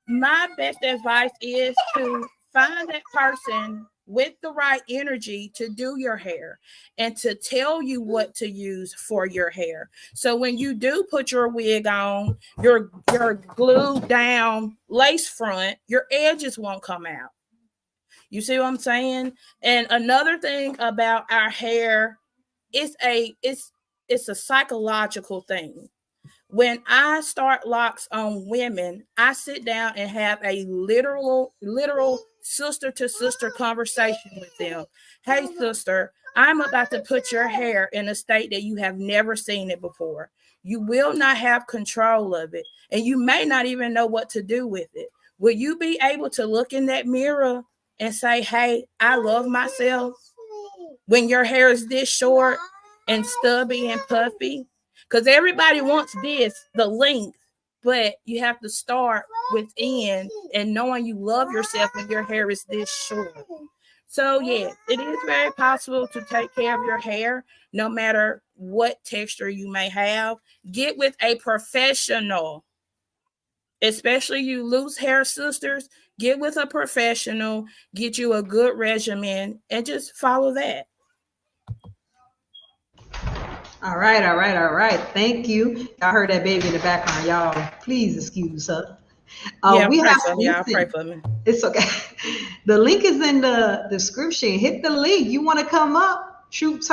my best advice is to find that person with the right energy to do your hair and to tell you what to use for your hair. So when you do put your wig on, your glued down lace front, your edges won't come out. You see what I'm saying? And another thing about our hair, it's a psychological thing. When I start locks on women, I sit down and have a literal sister to sister conversation with them. Hey, sister, I'm about to put your hair in a state that you have never seen it before. You will not have control of it, and you may not even know what to do with it. Will you be able to look in that mirror and say, hey, I love myself when your hair is this short and stubby and puffy? Because everybody wants the length, but you have to start within and knowing you love yourself when your hair is this short. So, yeah, it is very possible to take care of your hair, no matter what texture you may have. Get with a professional, especially you loose hair sisters. Get with a professional, get you a good regimen, and just follow that. All right. Thank you. I heard that baby in the background. Y'all, please excuse her. Pray for me. It's okay. The link is in the description. Hit the link. You want to come up? Truth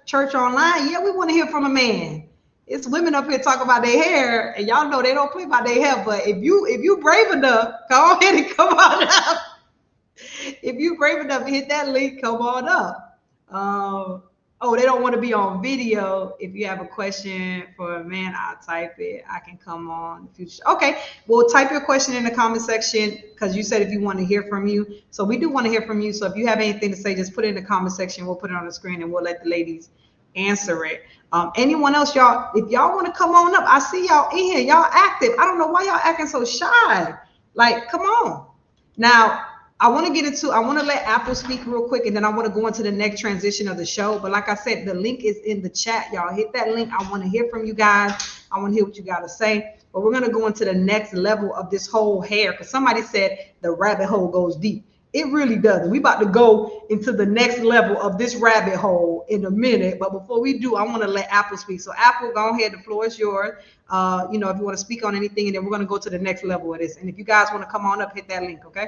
Church Online. Yeah, we want to hear from a man. It's women up here talking about their hair, and y'all know they don't play about their hair. But if you brave enough, go ahead and come on up. If you brave enough to hit that link, come on up. They don't want to be on video. If you have a question for a man, I'll type it. I can come on in the future. Okay, well, type your question in the comment section because you said if you want to hear from you. So we do want to hear from you. So if you have anything to say, just put it in the comment section. We'll put it on the screen and we'll let the ladies answer it. Anyone else, y'all, if y'all want to come on up, I see y'all in here. Y'all active. I don't know why y'all acting so shy. Like, come on. Now, I want to let Apple speak real quick, and then I want to go into the next transition of the show. But like I said, the link is in the chat. Y'all hit that link. I want to hear from you guys. I want to hear what you got to say. But we're going to go into the next level of this whole hair, because somebody said the rabbit hole goes deep. It really does. We about to go into the next level of this rabbit hole in a minute. But before we do, I want to let Apple speak. So Apple, go ahead. The floor is yours. If you want to speak on anything, and then we're going to go to the next level of this. And if you guys want to come on up, hit that link, okay?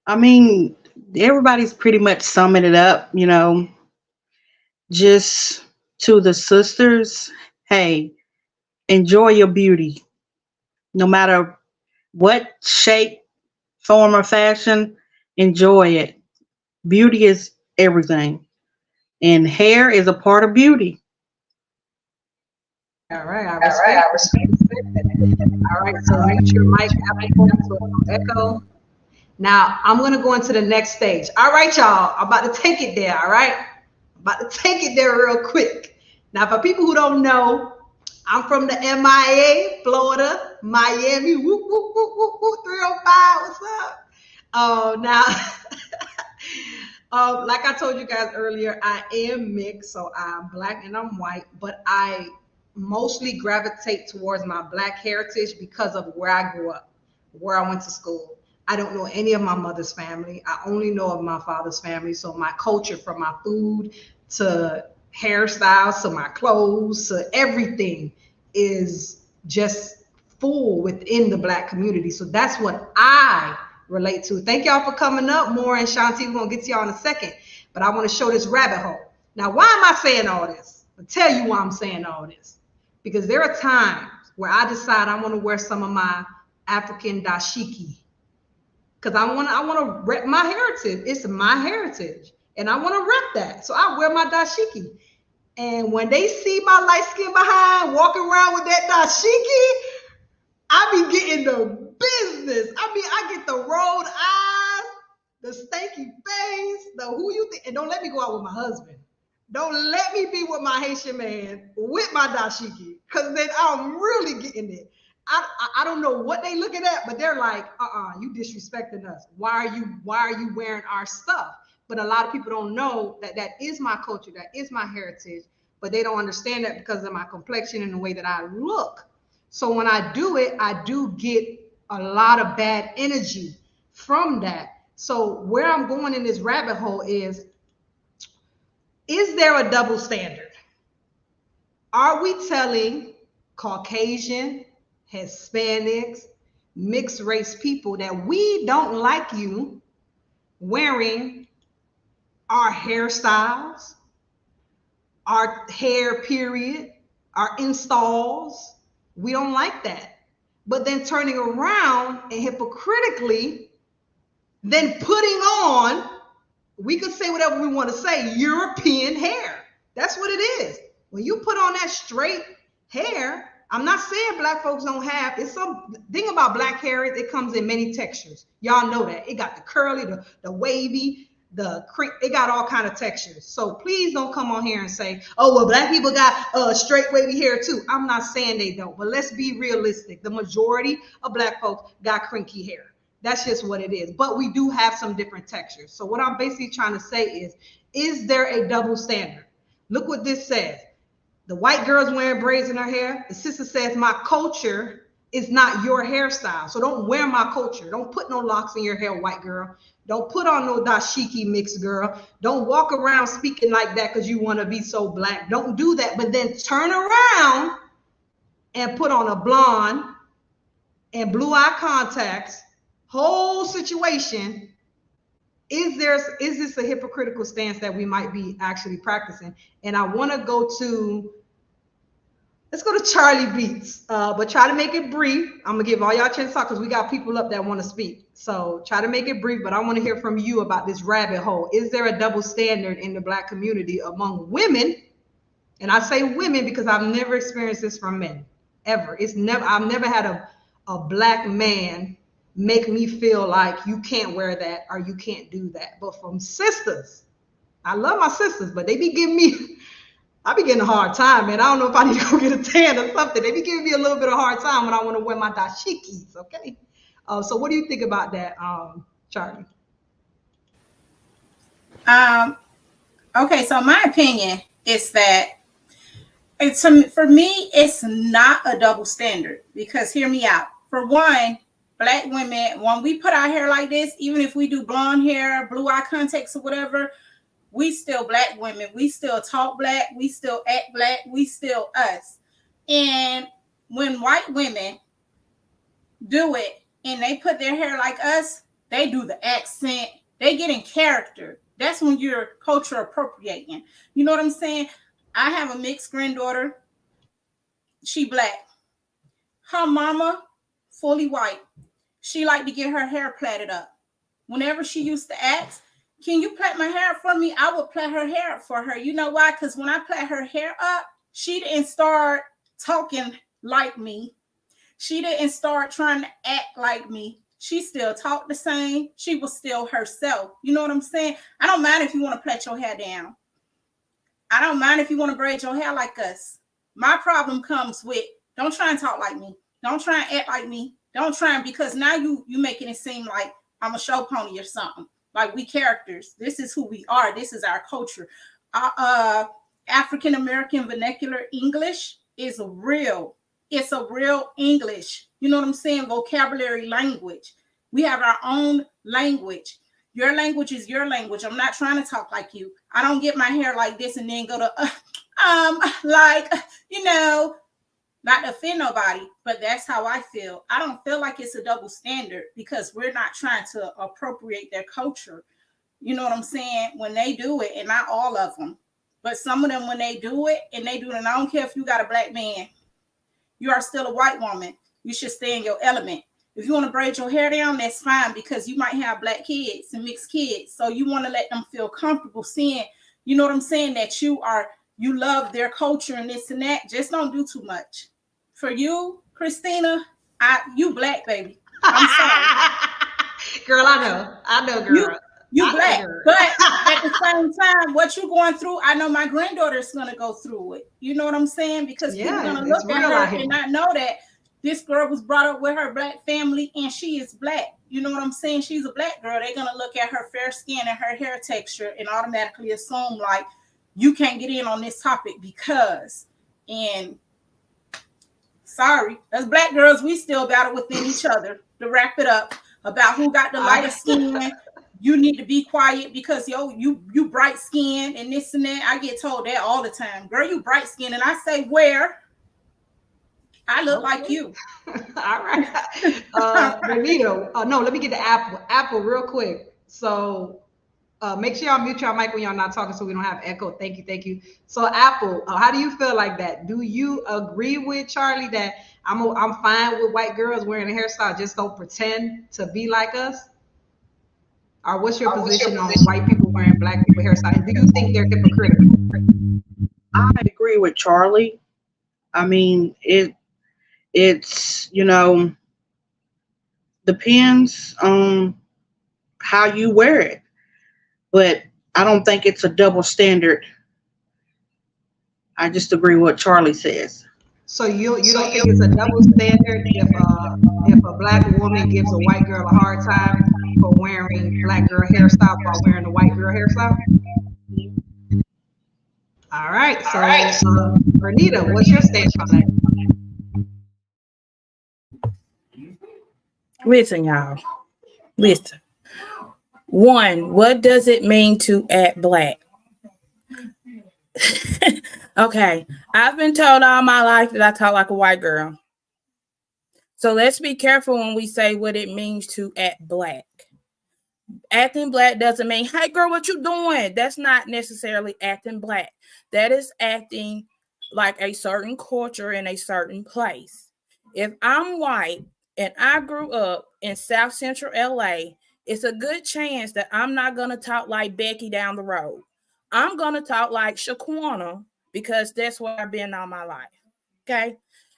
I mean, everybody's pretty much summing it up, just to the sisters. Hey, enjoy your beauty. No matter what shape, form, or fashion, enjoy it. Beauty is everything. And hair is a part of beauty. All right, I respect it. All right, so make sure your mic echo. Now I'm gonna go into the next stage. All right, y'all. I'm about to take it there. All right, I'm about to take it there real quick. Now, for people who don't know, I'm from the MIA, Florida, Miami. Woo, woo, woo, woo, woo, 305. What's up? Now, like I told you guys earlier, I am mixed, so I'm black and I'm white, but I mostly gravitate towards my black heritage because of where I grew up, where I went to school. I don't know any of my mother's family. I only know of my father's family. So my culture, from my food to hairstyles to my clothes to everything, is just full within the black community. So that's what I relate to. Thank y'all for coming up. More and Shanti, we're gonna get to y'all in a second, but I want to show this rabbit hole. Now, why am I saying all this? I'll tell you why I'm saying all this. Because there are times where I decide I want to wear some of my African dashiki, because I want to rep my heritage. It's my heritage, and I want to rep that. So I wear my dashiki. And when they see my light skin behind walking around with that dashiki, I be getting the business. I get the rolled eyes, the stanky face, the who you think. And don't let me go out with my husband. Don't let me be with my Haitian man with my dashiki, because then I'm really getting it. I don't know what they looking at, but they're like, you disrespecting us. Why are you wearing our stuff? But a lot of people don't know that that is my culture, that is my heritage, but they don't understand that because of my complexion and the way that I look. So when I do it, I do get a lot of bad energy from that. So where I'm going in this rabbit hole is there a double standard? Are we telling Caucasian, Hispanics, mixed race people that we don't like you wearing our hairstyles, our hair period, our installs? We don't like that. But then turning around and hypocritically then putting on, we could say whatever we want to say, European hair. That's what it is. When you put on that straight hair, I'm not saying black folks don't have, it's some thing about black hair, it comes in many textures. Y'all know that. It got the curly, the wavy, it got all kind of textures. So please don't come on here and say, oh, well, black people got straight wavy hair too. I'm not saying they don't, but let's be realistic. The majority of black folks got crinkly hair. That's just what it is. But we do have some different textures. So what I'm basically trying to say is there a double standard? Look what this says. The white girl's wearing braids in her hair. The sister says, my culture is not your hairstyle. So don't wear my culture. Don't put no locks in your hair, white girl. Don't put on no dashiki mix, girl. Don't walk around speaking like that because you want to be so black. Don't do that. But then turn around and put on a blonde and blue eye contacts. Whole situation. Is this a hypocritical stance that we might be actually practicing? And I want to let's go to Charlie Beats, but try to make it brief. I'm gonna give all y'all a chance to talk because we got people up that want to speak. So try to make it brief, but I want to hear from you about this rabbit hole. Is there a double standard in the black community among women? And I say women because I've never experienced this from men, ever. I've never had a black man make me feel like you can't wear that or you can't do that. But from sisters, I love my sisters, but they be giving me, I be getting a hard time, man. I don't know if I need to go get a tan or something. They be giving me a little bit of a hard time when I want to wear my dashikis, okay? So what do you think about that, Charlie? Okay, so my opinion is that for me, it's not a double standard, because hear me out. For one, black women, when we put our hair like this, even if we do blonde hair, blue eye contacts or whatever, we still black women. We still talk black. We still act black. We still us. And when white women do it and they put their hair like us, they do the accent. They get in character. That's when you're culture appropriating. You know what I'm saying? I have a mixed granddaughter. She black. Her mama, fully white. She liked to get her hair plaited up. Whenever she used to ask, can you plait my hair for me? I would plait her hair for her. You know why? Because when I plait her hair up, she didn't start talking like me. She didn't start trying to act like me. She still talked the same. She was still herself. You know what I'm saying? I don't mind if you want to plait your hair down. I don't mind if you want to braid your hair like us. My problem comes with, don't try and talk like me. Don't try and act like me. Don't try and, because now you making it seem like I'm a show pony or something. Like we characters. This is who we are. This is our culture. African-American vernacular English is real. It's a real English. You know what I'm saying? Vocabulary language. We have our own language. Your language is your language. I'm not trying to talk like you. I don't get my hair like this and then go to, like, you know, not to offend nobody, but that's how I feel. I don't feel like it's a double standard because we're not trying to appropriate their culture. You know what I'm saying? When they do it, and not all of them, but some of them, when they do it, and I don't care if you got a black man, you are still a white woman. You should stay in your element. If you want to braid your hair down, that's fine, because you might have black kids and mixed kids. So you want to let them feel comfortable seeing, you know what I'm saying, that you love their culture and this and that. Just don't do too much. For you, Christina, you black, baby. I'm sorry. Girl, I know, girl. You black, but at the same time, what you're going through, I know my granddaughter is going to go through it. You know what I'm saying? Because people are going to look at her and not know that this girl was brought up with her black family and she is black. You know what I'm saying? She's a black girl. They're going to look at her fair skin and her hair texture and automatically assume like, you can't get in on this topic because, and sorry, as black girls, we still battle within each other to wrap it up about who got the lighter skin. You need to be quiet because you bright skin and this and that. I get told that all the time. Girl, you bright skin. And I say, where? I look like you. All right. Benito. No, let me get the Apple. Apple real quick. So make sure y'all mute your mic when y'all not talking so we don't have echo. Thank you. So Apple, how do you feel like that? Do you agree with Charlie that I'm fine with white girls wearing a hairstyle, just don't pretend to be like us? Or what's your position on white people wearing black people hairstyles? Do you think they're hypocritical? I agree with Charlie. I mean, it's depends on how you wear it, but I don't think it's a double standard. I just agree with what Charlie says. So you don't think it's a double standard if a black woman gives a white girl a hard time for wearing black girl hairstyle while wearing a white girl hairstyle? All right. So Bernita, what's your stance on that? Listen, y'all. Listen. One, what does it mean to act black? Okay, I've been told all my life that I talk like a white girl. So let's be careful when we say what it means to act black. Acting black doesn't mean, hey girl, what you doing? That's not necessarily acting black. That is acting like a certain culture in a certain place. If I'm white and I grew up in South Central LA, it's a good chance that I'm not going to talk like Becky down the road. I'm going to talk like Shaquana because that's where I've been all my life. Okay.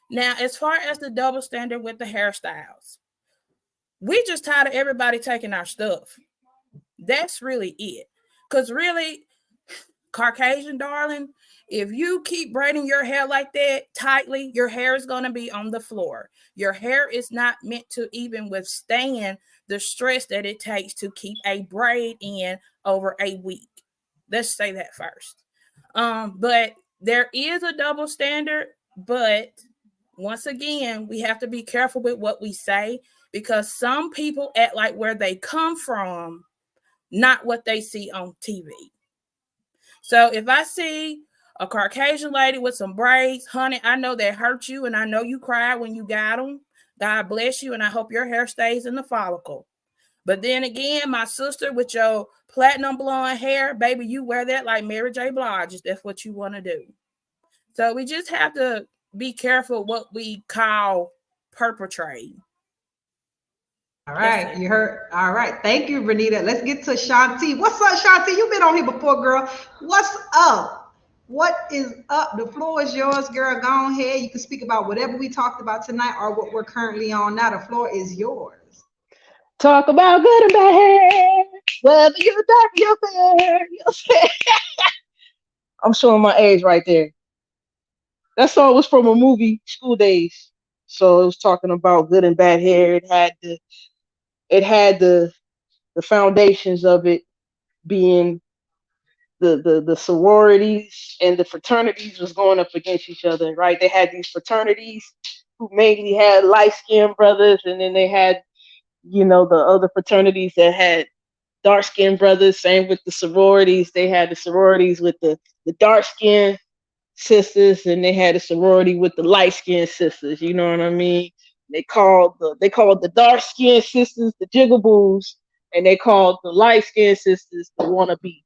Now, as far as the double standard with the hairstyles, we just tired of everybody taking our stuff. That's really it. Because really, Caucasian darling, if you keep braiding your hair like that tightly, your hair is going to be on the floor. Your hair is not meant to even withstand the stress that it takes to keep a braid in over a week. Let's say that first. But there is a double standard, but once again, we have to be careful with what we say because some people act like where they come from, not what they see on TV. So if I see a Caucasian lady with some braids, honey, I know that hurt you and I know you cried when you got them. God bless you and I hope your hair stays in the follicle. But then again, my sister with your platinum blonde hair, baby, you wear that like Mary J. Blige if that's what you want to do. So we just have to be careful what we call perpetrating. All right, you heard. All right, thank you, Bernita. Let's get to Shanti. What's up, Shanti? You've been on here before, girl. What's up? What is up? The floor is yours, girl. Go ahead. You can speak about whatever we talked about tonight or what we're currently on now. The floor is yours. Talk about good and bad hair. Whether you're dark, you're fair. You're fair. I'm showing my age right there. That song was from a movie, School Days. So it was talking about good and bad hair. It had the foundations of it being the sororities and the fraternities was going up against each other, right? They had these fraternities who mainly had light-skinned brothers, and then they had, the other fraternities that had dark-skinned brothers. Same with the sororities. They had the sororities with the dark-skinned sisters, and they had a sorority with the light-skinned sisters. You know what I mean? They called the dark-skinned sisters the jigaboos, and they called the light-skinned sisters the wannabes.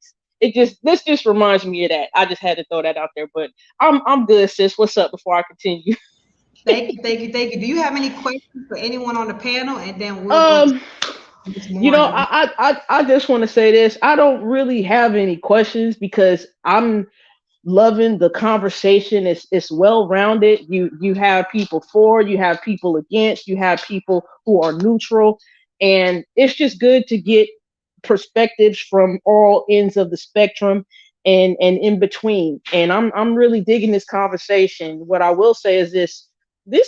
This just reminds me of that. I just had to throw that out there, but I'm good, sis. What's up before I continue? Thank you. Do you have any questions for anyone on the panel? And then I just want to say this. I don't really have any questions because I'm loving the conversation. It's well rounded. You have people for, you have people against, you have people who are neutral, and it's just good to get perspectives from all ends of the spectrum and in between. And I'm really digging this conversation. What I will say is this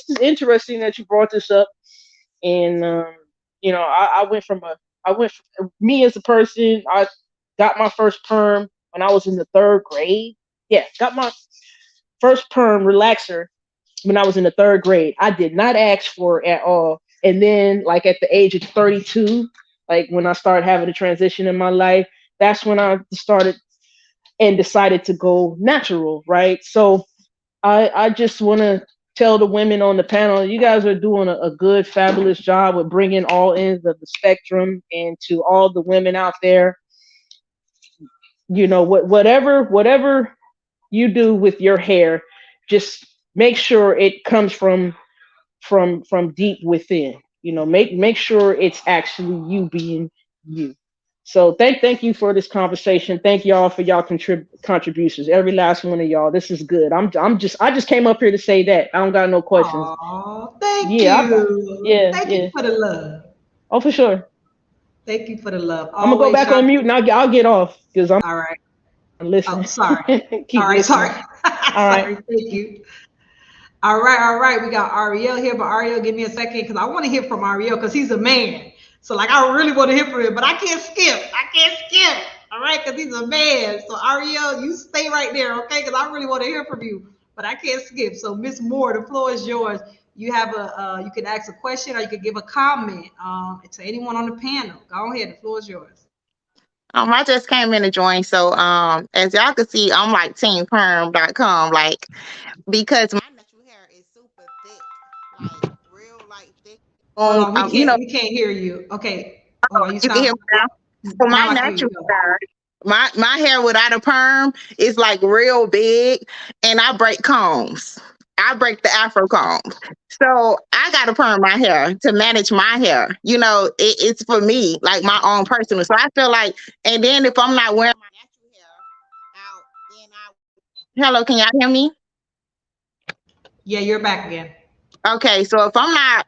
is interesting that you brought this up. And I went from me as a person. I got my first perm when I was in the 3rd grade. Yeah, got my first perm relaxer when I was in the 3rd grade. I did not ask for it at all. And then, like, at the age of 32, like when I started having a transition in my life, that's when I started and decided to go natural, right? So I just want to tell the women on the panel, you guys are doing a good, fabulous job with bringing all ends of the spectrum. And to all the women out there, whatever you do with your hair, just make sure it comes from deep within. Make sure it's actually you being you. So thank you for this conversation. Thank y'all for y'all contributions. Every last one of y'all. This is good. I just came up here to say that. I don't got no questions. Aww, thank you. Thank you for the love. Oh, for sure. Thank you for the love. I'm gonna go back on mute and I'll get off because I'm all right. Listen. I'm sorry. All right, sorry. All right. Sorry, thank you. All right. We got Ariel here, but Ariel, give me a second because I want to hear from Ariel because he's a man. So, like, I really want to hear from him, but I can't skip. All right, because he's a man. So, Ariel, you stay right there, okay? Because I really want to hear from you, but I can't skip. So, Miss Moore, the floor is yours. You have you can ask a question or you can give a comment to anyone on the panel. Go ahead. The floor is yours. I just came in to join. So, as y'all can see, I'm like teamperm.com, like, because my natural hair is super thick, like real, like thick. We can't hear you. Okay. You can hear me now. So my natural hair, my hair without a perm is like real big, and I break combs. I break the Afro comb. So I got to perm my hair to manage my hair. It's for me, like my own personal. So I feel like, and then if I'm not wearing my natural hair out, then hello, can y'all hear me? Yeah, you're back again. Okay, so if I'm not,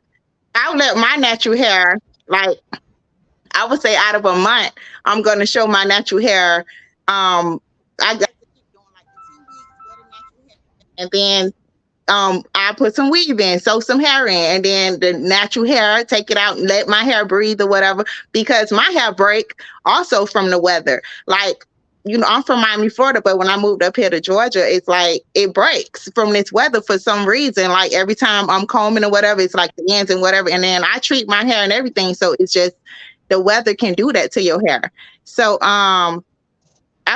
I'll let my natural hair, like I would say out of a month, I'm going to show my natural hair. I got to keep doing like the 2 weeks with a natural hair. And then I put some weave in, sew some hair in, and then the natural hair, take it out and let my hair breathe or whatever, because my hair break also from the weather. Like, I'm from Miami, Florida, but when I moved up here to Georgia, it's like it breaks from this weather for some reason. Like every time I'm combing or whatever, it's like the ends and whatever. And then I treat my hair and everything. So it's just the weather can do that to your hair. So I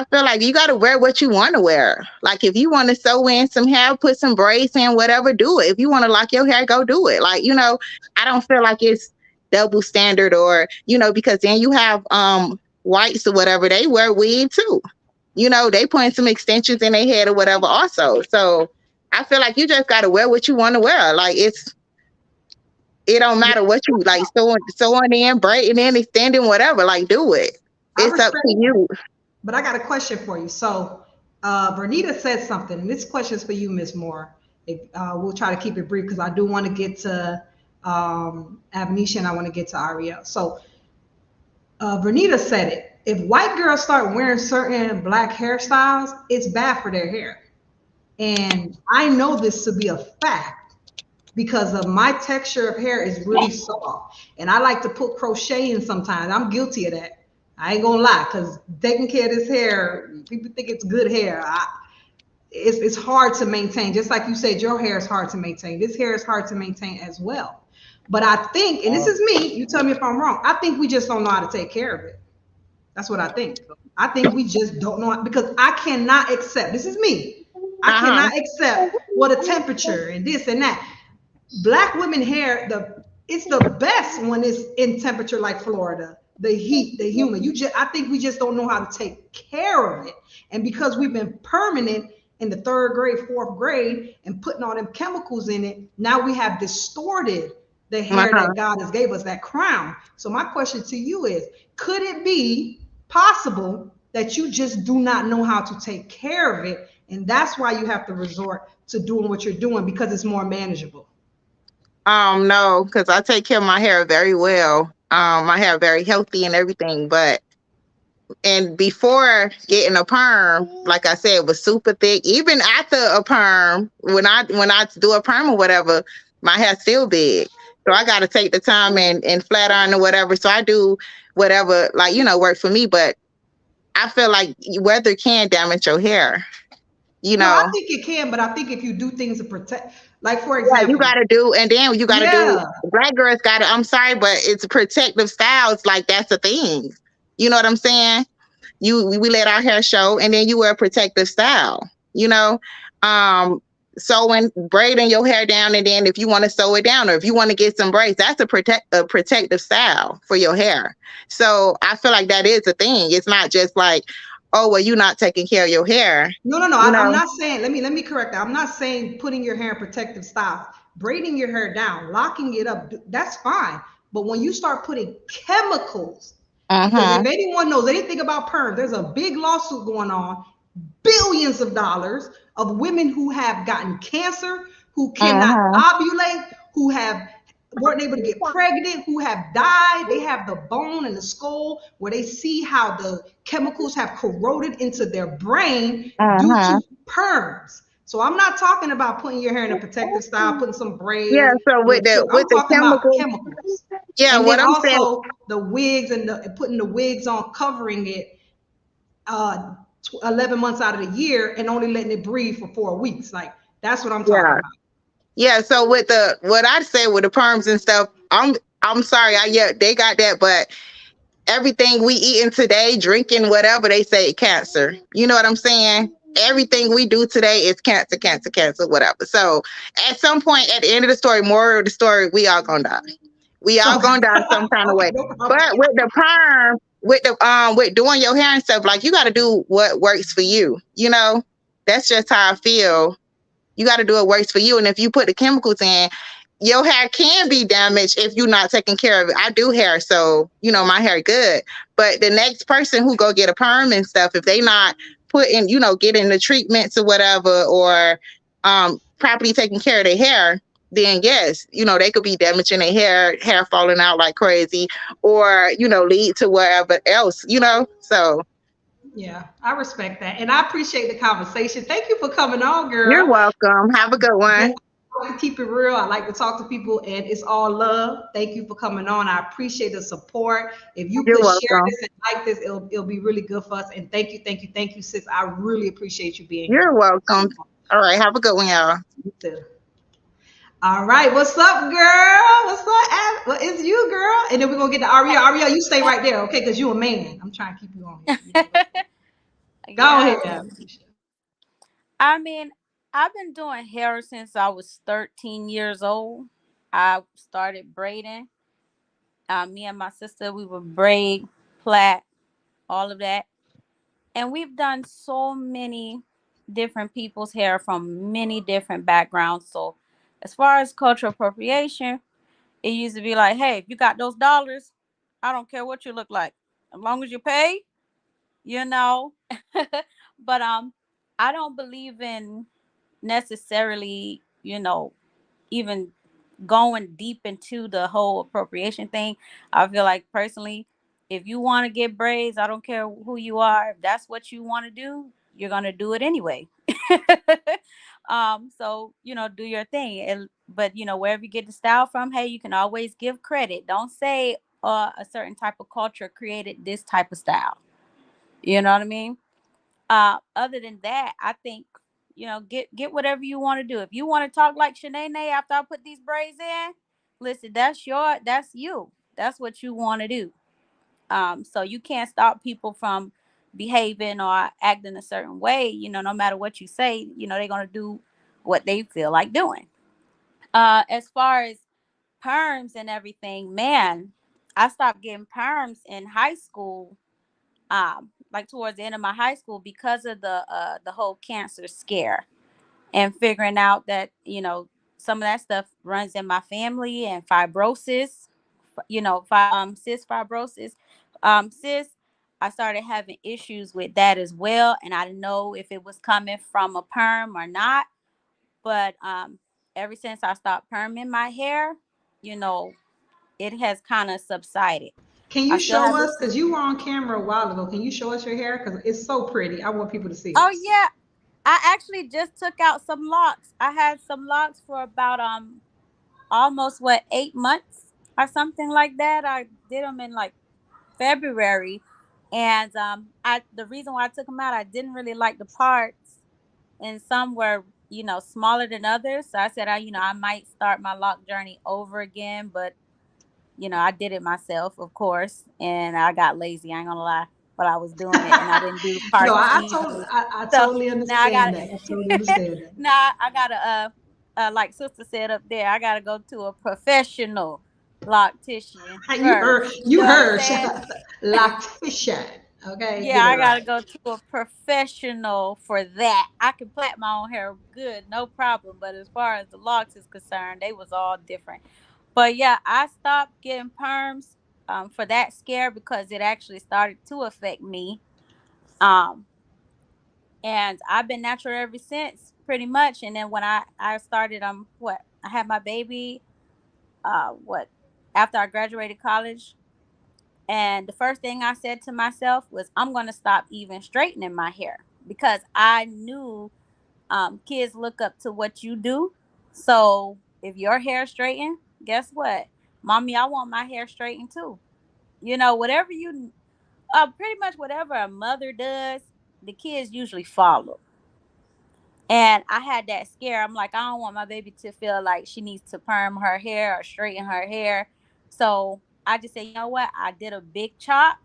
feel like you got to wear what you want to wear. Like if you want to sew in some hair, put some braids in, whatever, do it. If you want to lock your hair, go do it. Like, I don't feel like it's double standard or, because then you have whites or whatever, they wear weave too. They putting some extensions in their head or whatever also. So I feel like you just got to wear what you want to wear. Like it don't matter what you like, sewing in, braiding in, extending, whatever, like do it. It's up to you. But I got a question for you. So Vernita said something, and this question is for you, Miss Moore. We'll try to keep it brief because I do want to get to Avanisha and I want to get to Ariel. So Vernita said it. If white girls start wearing certain black hairstyles, it's bad for their hair. And I know this to be a fact because of my texture of hair is really soft. And I like to put crochet in sometimes. I'm guilty of that. I ain't gonna lie, because taking care of this hair, people think it's good hair. It's hard to maintain. Just like you said, your hair is hard to maintain. This hair is hard to maintain as well. But I think, and this is me, you tell me if I'm wrong, I think we just don't know how to take care of it. That's what I think. I think we just don't know, because I cannot accept, this is me, I cannot accept what a temperature and this and that. Black women hair, it's the best when it's in temperature like Florida, the heat, the humid. I think we just don't know how to take care of it. And because we've been permanent in the 3rd grade, 4th grade, and putting all them chemicals in it, now we have distorted the hair that God has gave us, that crown. So my question to you is, could it be possible that you just do not know how to take care of it, and that's why you have to resort to doing what you're doing, because it's more manageable? No, because I take care of my hair very well. My hair very healthy and everything, and before getting a perm, like I said, it was super thick. Even after a perm, when I do a perm or whatever, my hair's still big. So I got to take the time and flat iron or whatever. So I do whatever, like, work for me. But I feel like weather can damage your hair. No, I think it can, but I think if you do things to protect, like for example, you gotta do, and then you gotta do. Black girls gotta. I'm sorry, but it's protective styles. Like that's the thing. You know what I'm saying? We let our hair show, and then you wear a protective style. Sewing, braiding your hair down, and then if you want to sew it down, or if you want to get some braids, that's a protective style for your hair. So I feel like that is a thing. It's not just like, oh, well, you're not taking care of your hair. No. I'm not saying, let me correct that. I'm not saying putting your hair in protective styles, braiding your hair down, locking it up, that's fine. But when you start putting chemicals, because if anyone knows anything about perms, there's a big lawsuit going on, billions of dollars, of women who have gotten cancer, who cannot ovulate, who weren't able to get pregnant, who have died. They have the bone and the skull where they see how the chemicals have corroded into their brain due to perms. So I'm not talking about putting your hair in a protective style, putting some braids. Yeah, so with the chemicals. Yeah, and what I'm also saying, the wigs and putting the wigs on, covering it 11 months out of the year and only letting it breathe for 4 weeks. Like that's what I'm talking about. Yeah, so with what I say with the perms and stuff, I'm sorry, they got that, but everything we eating today, drinking, whatever, they say cancer. You know what I'm saying? Everything we do today is cancer, whatever. So at some point, at the end of the story, moral of the story, we all gonna die. We all gonna die some kind of way. But with the perm, with doing your hair and stuff, like you got to do what works for you. That's just how I feel. You got to do what works for you. And if you put the chemicals in, your hair can be damaged if you're not taking care of it. I do hair, so my hair good. But the next person who go get a perm and stuff, if they not putting, getting the treatments or whatever, or properly taking care of their hair, then yes, they could be damaging their hair falling out like crazy, or lead to wherever else. So. Yeah, I respect that. And I appreciate the conversation. Thank you for coming on, girl. You're welcome. Have a good one. I like to keep it real. I like to talk to people, and it's all love. Thank you for coming on. I appreciate the support. If you could share this and like this, it'll be really good for us. And thank you, sis. I really appreciate you being here. You're welcome. All right, have a good one, y'all. You too. All right, what's up, girl? What's up? Well, it's you, girl. And then we're gonna get to Ariel. Ariel, you stay right there, okay? Because you're a man. I'm trying to keep you on here. Go ahead. I mean, I've been doing hair since I was 13 years old. I started braiding. Me and my sister, we would braid, plait, all of that. And we've done so many different people's hair from many different backgrounds. So as far as cultural appropriation, it used to be like, hey, if you got those dollars, I don't care what you look like. As long as you pay, But I don't believe in necessarily, even going deep into the whole appropriation thing. I feel like personally, if you want to get braids, I don't care who you are. If that's what you want to do, you're gonna do it anyway. So do your thing. But wherever you get the style from, hey, you can always give credit. Don't say a certain type of culture created this type of style. You know what I mean? Other than that, I think get whatever you want to do. If you want to talk like Shanae after I put these braids in, listen, that's you. That's what you want to do. So you can't stop people from behaving or acting a certain way. No matter what you say, they're gonna do what they feel like doing. As far as perms and everything, man, I stopped getting perms in high school. Like towards the end of my high school because of the whole cancer scare, and figuring out that some of that stuff runs in my family, and fibrosis, cyst fibrosis, cyst. I started having issues with that as well, and I didn't know if it was coming from a perm or not. But ever since I stopped perming my hair, it has kind of subsided. Can you show us, because you were on camera a while ago, can you show us your hair? Because it's so pretty. I want people to see it. Oh, yeah. I actually just took out some locks. I had some locks for about almost 8 months or something like that. I did them in like February. And the reason why I took them out, I didn't really like the parts. And some were, smaller than others. So I said, I might start my lock journey over again. But I did it myself, of course, and I got lazy. I ain't gonna lie, but I was doing it, and I didn't do parts. No, I totally understand that. I totally understand that. Now I gotta, like Sister said up there, I gotta go to a professional loctician. You heard, loctician. Okay. Yeah, I gotta go to a professional for that. I can plait my own hair good, no problem. But as far as the locks is concerned, they was all different. But yeah, I stopped getting perms for that scare because it actually started to affect me. And I've been natural ever since, pretty much. And then when I started, I had my baby, after I graduated college. And the first thing I said to myself was, I'm going to stop even straightening my hair, because I knew kids look up to what you do. So if your hair straightened, guess what? Mommy, I want my hair straightened too. Whatever pretty much whatever a mother does, the kids usually follow. And I had that scare. I'm like, I don't want my baby to feel like she needs to perm her hair or straighten her hair. So I just said, you know what? I did a big chop,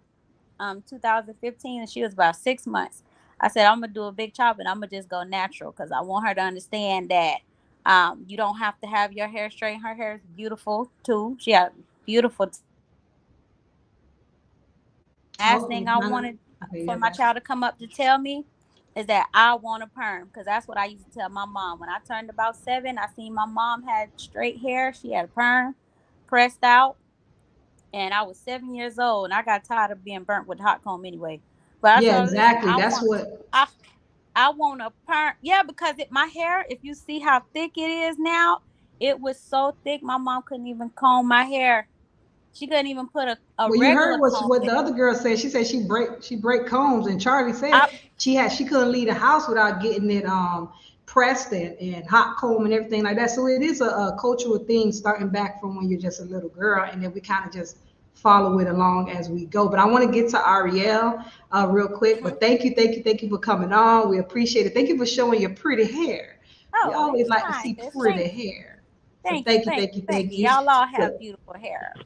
2015, and she was about 6 months. I said, I'm going to do a big chop, and I'm going to just go natural, because I want her to understand that you don't have to have your hair straight. Her hair is beautiful too. She had beautiful. Last thing I wanted for my child to come up to tell me is that I want a perm, because that's what I used to tell my mom. When I turned about 7, I seen my mom had straight hair. She had a perm pressed out, and I was 7 years old, and I got tired of being burnt with hot comb anyway. But yeah, exactly. I want a perm. Yeah, because my hair, if you see how thick it is now, it was so thick my mom couldn't even comb my hair. She couldn't even put a well, regular. You heard what the other girl said. She said she break combs, and Charlie said she couldn't leave the house without getting it pressed and hot comb and everything like that. So it is a cultural thing, starting back from when you're just a little girl, and then we kind of just follow it along as we go. But I want to get to Ariel real quick. But thank you for coming on. We appreciate it. Thank you for showing your pretty hair. We always like to see pretty hair. Thank you. Y'all all have beautiful hair.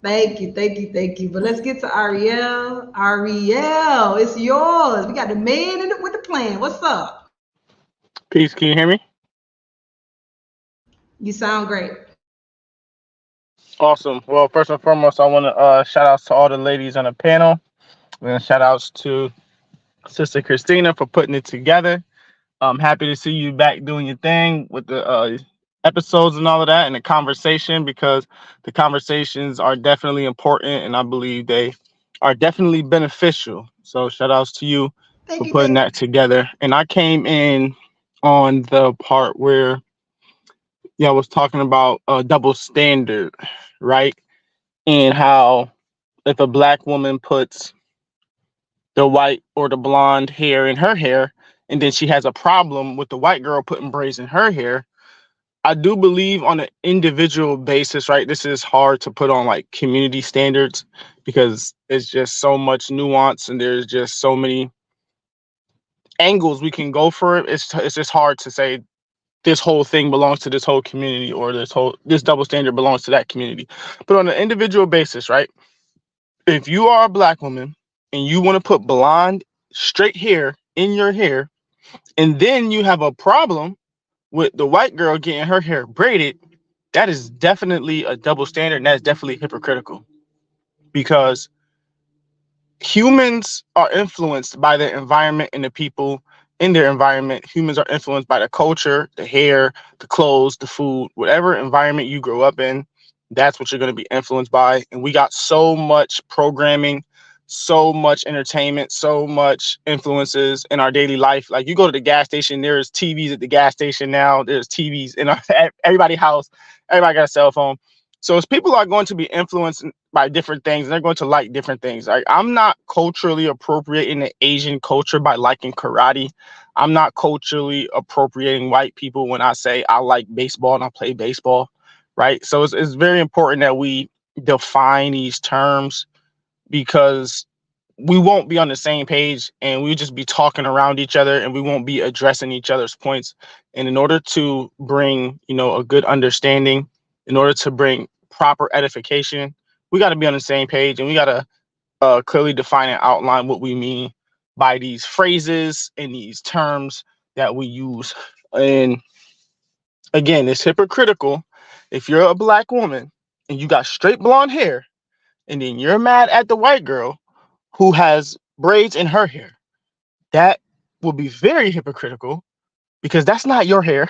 Thank you. But let's get to Ariel. Ariel, it's yours. We got the man with the plan. What's up? Peace. Can you hear me? You sound great. Awesome. Well, first and foremost, I want to shout outs to all the ladies on the panel. And shout outs to Sister Christina for putting it together. I'm happy to see you back doing your thing with the episodes and all of that, and the conversation, because the conversations are definitely important, and I believe they are definitely beneficial. So shout outs to you for putting that together. And I came in on the part where I was talking about a double standard, right? And how if a black woman puts the white or the blonde hair in her hair, and then she has a problem with the white girl putting braids in her hair, I do believe on an individual basis, right? This is hard to put on like community standards because it's just so much nuance and there's just so many angles we can go for it. It's just hard to say this whole thing belongs to this whole community or this double standard belongs to that community. But on an individual basis, right? If you are a black woman and you want to put blonde straight hair in your hair, and then you have a problem with the white girl getting her hair braided, that is definitely a double standard, and that's definitely hypocritical, because humans are influenced by their environment and the people in their environment. Humans are influenced by the culture, the hair, the clothes, the food, whatever environment you grow up in, that's what you're going to be influenced by. And we got so much programming, so much entertainment, so much influences in our daily life. Like you go to the gas station, there's TVs at the gas station now. There's TVs in everybody's house. Everybody got a cell phone. So as people are going to be influenced by different things, and they're going to like different things. Like I'm not culturally appropriating the Asian culture by liking karate. I'm not culturally appropriating white people when I say I like baseball and I play baseball, right? So it's very important that we define these terms, because we won't be on the same page and we'll just be talking around each other and we won't be addressing each other's points. And in order to bring, a good understanding, in order to bring proper edification, we got to be on the same page, and we got to clearly define and outline what we mean by these phrases and these terms that we use. And again, it's hypocritical if you're a black woman and you got straight blonde hair, and then you're mad at the white girl who has braids in her hair. That will be very hypocritical, because that's not your hair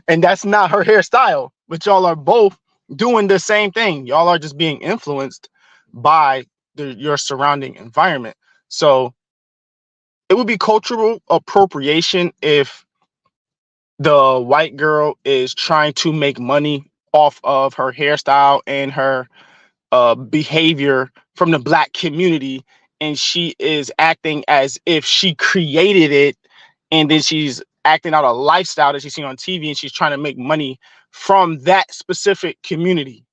and that's not her hairstyle, but y'all are both doing the same thing. Y'all are just being influenced by your surrounding environment. So it would be cultural appropriation if the white girl is trying to make money off of her hairstyle and her behavior from the black community, and she is acting as if she created it, and then she's acting out a lifestyle that she's seen on TV, and she's trying to make money from that specific community.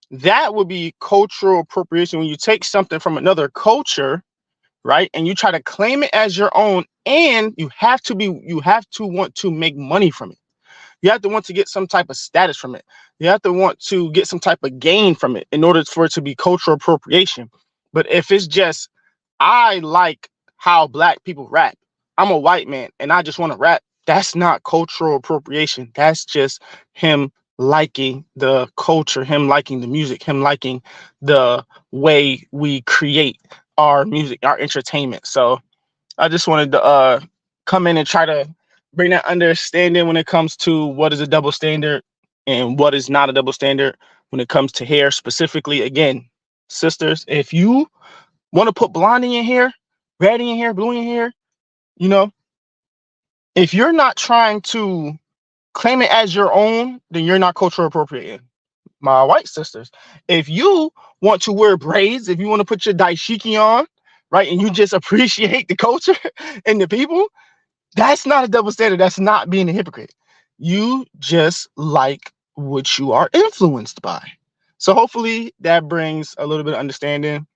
That would be cultural appropriation, when you take something from another culture, right, and you try to claim it as your own, and you have to want to make money from it. You have to want to get some type of status from it. You have to want to get some type of gain from it in order for it to be cultural appropriation. But if it's just, I like how black people rap, I'm a white man and I just want to rap, that's not cultural appropriation. That's just him liking the culture, him liking the music, him liking the way we create our music, our entertainment. So I just wanted to come in and try to bring that understanding when it comes to what is a double standard and what is not a double standard when it comes to hair specifically. Again, sisters, if you want to put blonde in your hair, red in your hair, blue in your hair, if you're not trying to claim it as your own, then you're not cultural appropriating. My white sisters, if you want to wear braids, if you want to put your dashiki on, right, and you just appreciate the culture and the people, that's not a double standard. That's not being a hypocrite. You just like what you are influenced by. So hopefully that brings a little bit of understanding.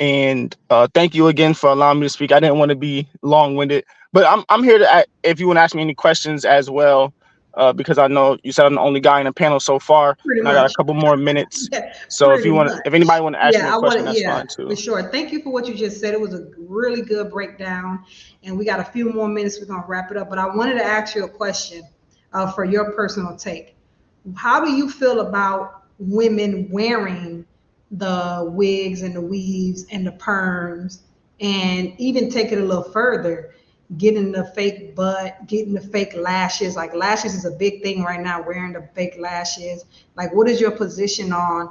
And thank you again for allowing me to speak. I didn't want to be long-winded, but I'm here to, if you want to ask me any questions as well, because I know you said I'm the only guy in the panel so far. And I got a couple more minutes. So if anybody want to ask me a question, that's fine too. For sure. Thank you for what you just said. It was a really good breakdown, and we got a few more minutes. We're gonna wrap it up, but I wanted to ask you a question for your personal take. How do you feel about women wearing the wigs and the weaves and the perms, and even take it a little further, getting the fake butt, getting the fake lashes? Like lashes is a big thing right now, wearing the fake lashes. Like, what is your position on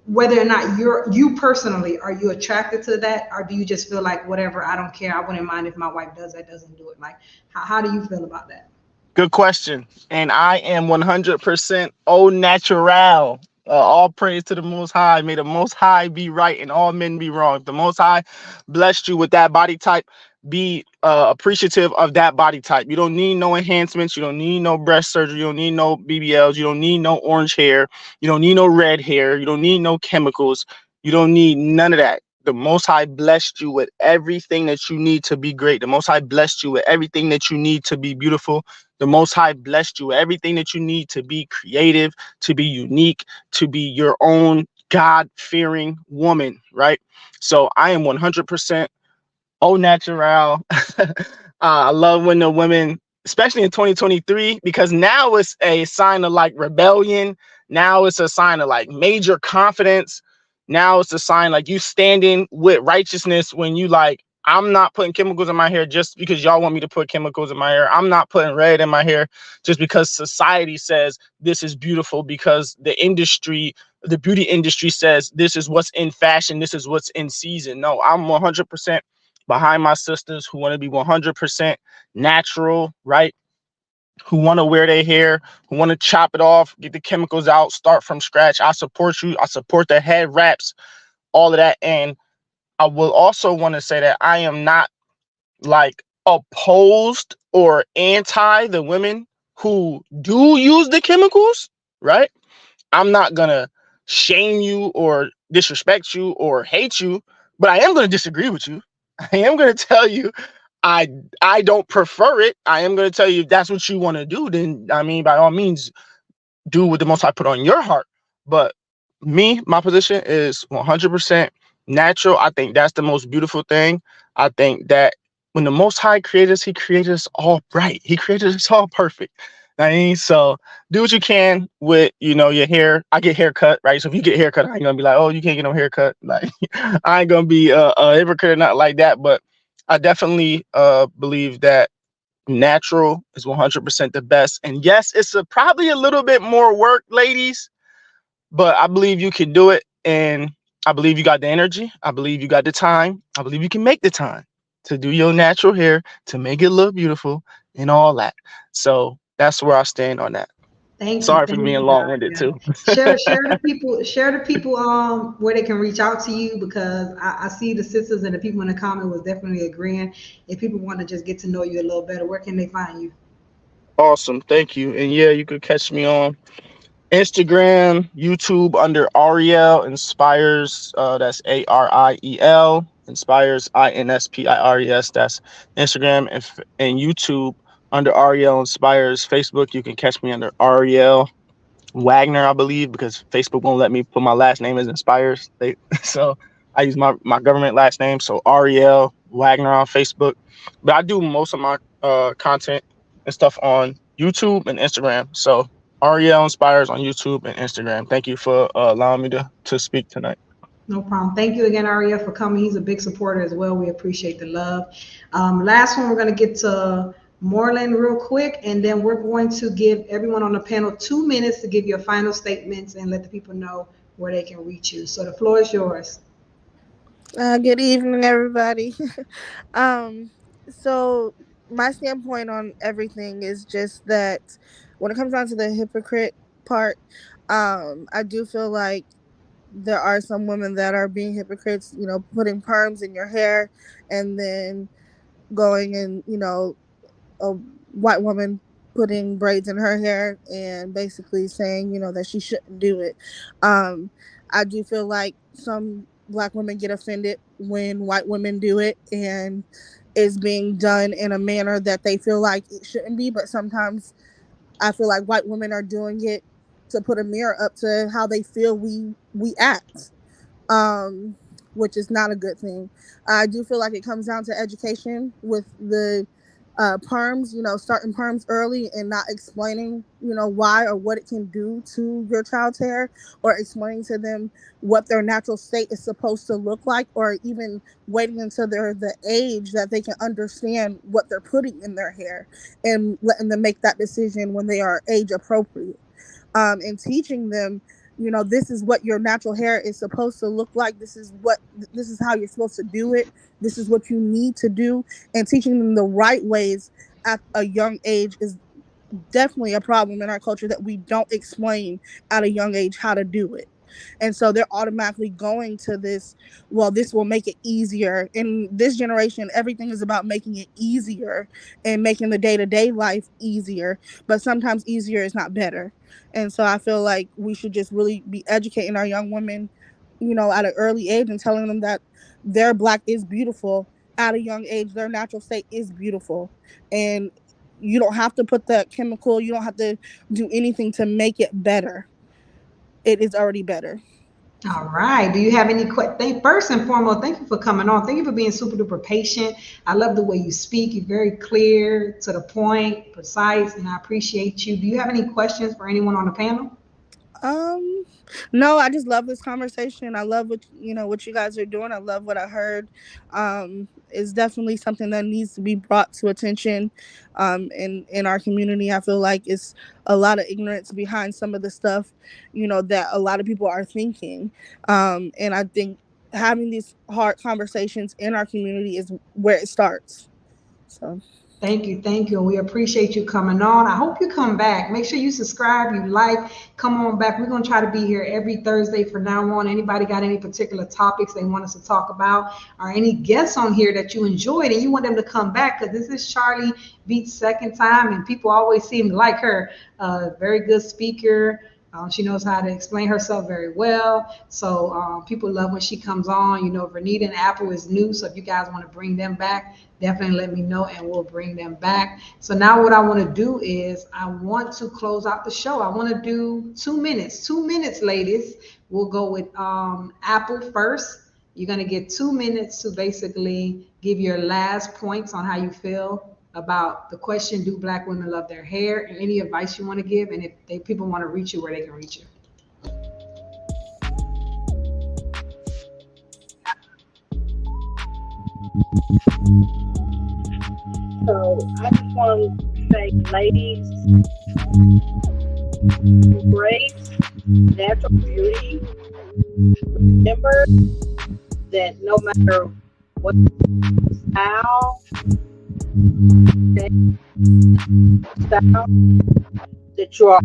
whether or not you personally, are you attracted to that, or do you just feel like whatever, I don't care, I wouldn't mind if my wife does that, doesn't do it? Like, how do you feel about that? Good question. And I am 100% au natural. All praise to the Most High. May the Most High be right and all men be wrong. If the Most High blessed you with that body type, be appreciative of that body type. You don't need no enhancements. You don't need no breast surgery. You don't need no BBLs. You don't need no orange hair. You don't need no red hair. You don't need no chemicals. You don't need none of that. The Most High blessed you with everything that you need to be great. The Most High blessed you with everything that you need to be beautiful. The Most High blessed you with everything that you need to be creative, to be unique, to be your own God-fearing woman, right? So I am 100% au natural. I love when the women, especially in 2023, because now it's a sign of like rebellion. Now it's a sign of like major confidence. Now it's a sign like you standing with righteousness when you like, I'm not putting chemicals in my hair just because y'all want me to put chemicals in my hair. I'm not putting red in my hair just because society says this is beautiful, because the industry, the beauty industry says this is what's in fashion. This is what's in season. No, I'm 100% behind my sisters who want to be 100% natural, right? Who want to wear their hair, who want to chop it off, get the chemicals out, start from scratch. I support you. I support the head wraps, all of that. And I will also want to say that I am not like opposed or anti the women who do use the chemicals, right? I'm not going to shame you or disrespect you or hate you, but I am going to disagree with you. I am going to tell you I don't prefer it. I am going to tell you if that's what you want to do, then I mean, by all means, do what the Most High put on your heart. But me, my position is 100% natural. I think that's the most beautiful thing. I think that when the Most High created us, he created us all bright. He created us all perfect. I mean, so do what you can with, you know, your hair. I get haircut, right? So if you get a haircut, I ain't gonna be like, oh, you can't get no haircut. Like, I ain't gonna be a hypocrite or not like that. But I definitely believe that natural is 100% the best. And yes, it's probably a little bit more work, ladies, but I believe you can do it. And I believe you got the energy. I believe you got the time. I believe you can make the time to do your natural hair, to make it look beautiful and all that. So that's where I stand on that. Thank you. Sorry for being long-winded too. share the people where they can reach out to you, because I see the sisters and the people in the comment was definitely agreeing. If people want to just get to know you a little better, where can they find you? Awesome, thank you. And yeah, you could catch me on Instagram, YouTube under Ariel Inspires. That's ARIEL Inspires INSPIRES. That's Instagram, and YouTube under Ariel Inspires. Facebook, you can catch me under Ariel Wagner, I believe, because Facebook won't let me put my last name as Inspires. So I use my government last name. So Ariel Wagner on Facebook. But I do most of my content and stuff on YouTube and Instagram. So Ariel Inspires on YouTube and Instagram. Thank you for allowing me to speak tonight. No problem. Thank you again, Ariel, for coming. He's a big supporter as well. We appreciate the love. Last one, we're going to get to Moreland real quick, and then we're going to give everyone on the panel 2 minutes to give your final statements and let the people know where they can reach you. So the floor is yours. Good evening, everybody. So my standpoint on everything is just that when it comes down to the hypocrite part, I do feel like there are some women that are being hypocrites, you know, putting perms in your hair and then going and, you know, a white woman putting braids in her hair and basically saying, you know, that she shouldn't do it. I do feel like some Black women get offended when white women do it, and it's being done in a manner that they feel like it shouldn't be. But sometimes I feel like white women are doing it to put a mirror up to how they feel we act, which is not a good thing. I do feel like it comes down to education with the perms, you know, starting perms early and not explaining, you know, why or what it can do to your child's hair, or explaining to them what their natural state is supposed to look like, or even waiting until they're the age that they can understand what they're putting in their hair and letting them make that decision when they are age appropriate. And teaching them you know, this is what your natural hair is supposed to look like. This is how you're supposed to do it. This is what you need to do. And teaching them the right ways at a young age is definitely a problem in our culture, that we don't explain at a young age how to do it. And so they're automatically going to this, well, this will make it easier. In this generation, everything is about making it easier and making the day-to-day life easier. But sometimes easier is not better. And so I feel like we should just really be educating our young women, you know, at an early age, and telling them that their Black is beautiful at a young age. Their natural state is beautiful. And you don't have to put that chemical, you don't have to do anything to make it better. It is already better. All right. Do you have any questions? First and foremost, thank you for coming on. Thank you for being super duper patient. I love the way you speak. You're very clear, to the point, precise, and I appreciate you. Do you have any questions for anyone on the panel? No, I just love this conversation. I love what you guys are doing. I love what I heard. It's definitely something that needs to be brought to attention in our community. I feel like it's a lot of ignorance behind some of the stuff, you know, that a lot of people are thinking. And I think having these hard conversations in our community is where it starts. So Thank you. We appreciate you coming on. I hope you come back. Make sure you subscribe, you like, come on back. We're going to try to be here every Thursday from now on. Anybody got any particular topics they want us to talk about, or any guests on here that you enjoyed and you want them to come back? Because this is Charlie Beat's second time, and people always seem to like her. Very good speaker. She knows how to explain herself very well. So people love when she comes on. You know, Vernita and Apple is new. So if you guys want to bring them back, definitely let me know and we'll bring them back. So now what I want to do is I want to close out the show. I want to do 2 minutes. 2 minutes, ladies. We'll go with Apple first. You're going to get 2 minutes to basically give your last points on how you feel about the question, do Black women love their hair, and any advice you want to give, and if people want to reach you, where they can reach you. So I just want to say, ladies, embrace natural beauty. Remember that no matter what style that you are.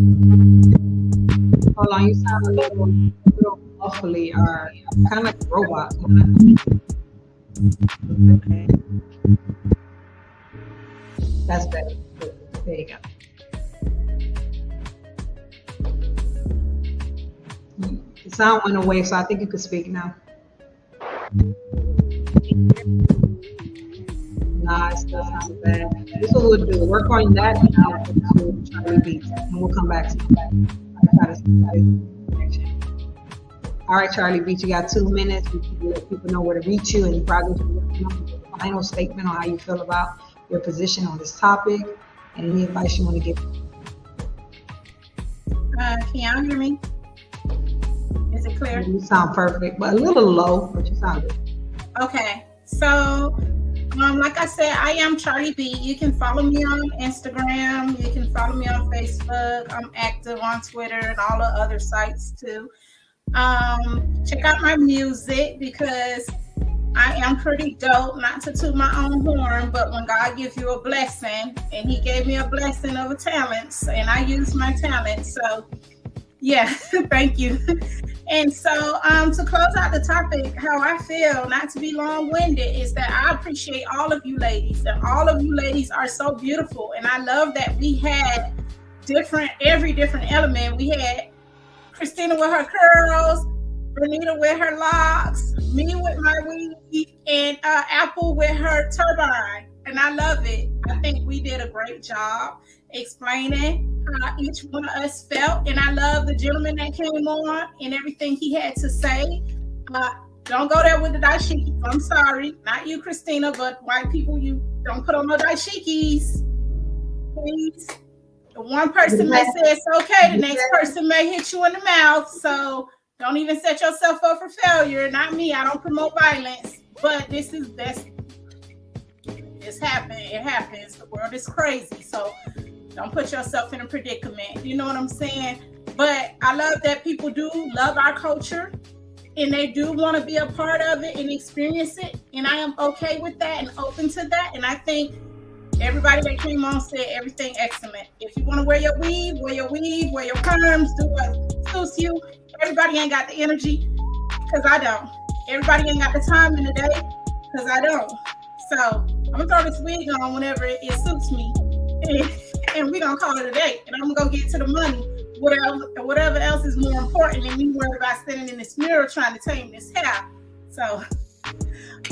Hold on, you sound a little muffly, or kind of like a robot. Okay. That's better. There you go. The sound went away, so I think you could speak now. Nah, it still sounds bad. This is what we'll do. Work on that, and I'll put to Charlie Beats, and we'll come back to you. All right, Charlie Beats, you got 2 minutes. You can let people know where to reach you, and you probably can give a final statement on how you feel about your position on this topic, and any advice you want to give. Can y'all hear me? Is it clear? You sound perfect, but a little low, but you sound good. Okay, so like I said, I am Charlie B. You can follow me on Instagram. You can follow me on Facebook. I'm active on Twitter and all the other sites too. Check out my music, because I am pretty dope. Not to toot my own horn, but when God gives you a blessing, and He gave me a blessing of talents, and I use my talents. So yeah, thank you. And so to close out the topic, how I feel, not to be long-winded, is that I appreciate all of you ladies, and all of you ladies are so beautiful. And I love that we had every different element. We had Christina with her curls, Vernita with her locks, me with my weave, and Apple with her turbine. And I love it. I think we did a great job explaining how each one of us felt. And I love the gentleman that came on and everything he had to say. Don't go there with the dashikis. I'm sorry. Not you, Christina, but white people, you don't put on no dashikis. Please. One person may say it's okay. The next person may hit you in the mouth. So don't even set yourself up for failure. Not me. I don't promote violence. But it's happening. It happens. The world is crazy. So don't put yourself in a predicament. You know what I'm saying? But I love that people do love our culture and they do want to be a part of it and experience it. And I am okay with that and open to that. And I think everybody that came on said everything excellent. If you want to wear your weave, wear your perms, do what suits you. Everybody ain't got the energy, because I don't. Everybody ain't got the time in the day, because I don't. So I'm going to throw this wig on whenever it suits me. And we're going to call it a day. And I'm going to go get to the money. Whatever else is more important than me worried about sitting in this mirror trying to tame this hair. So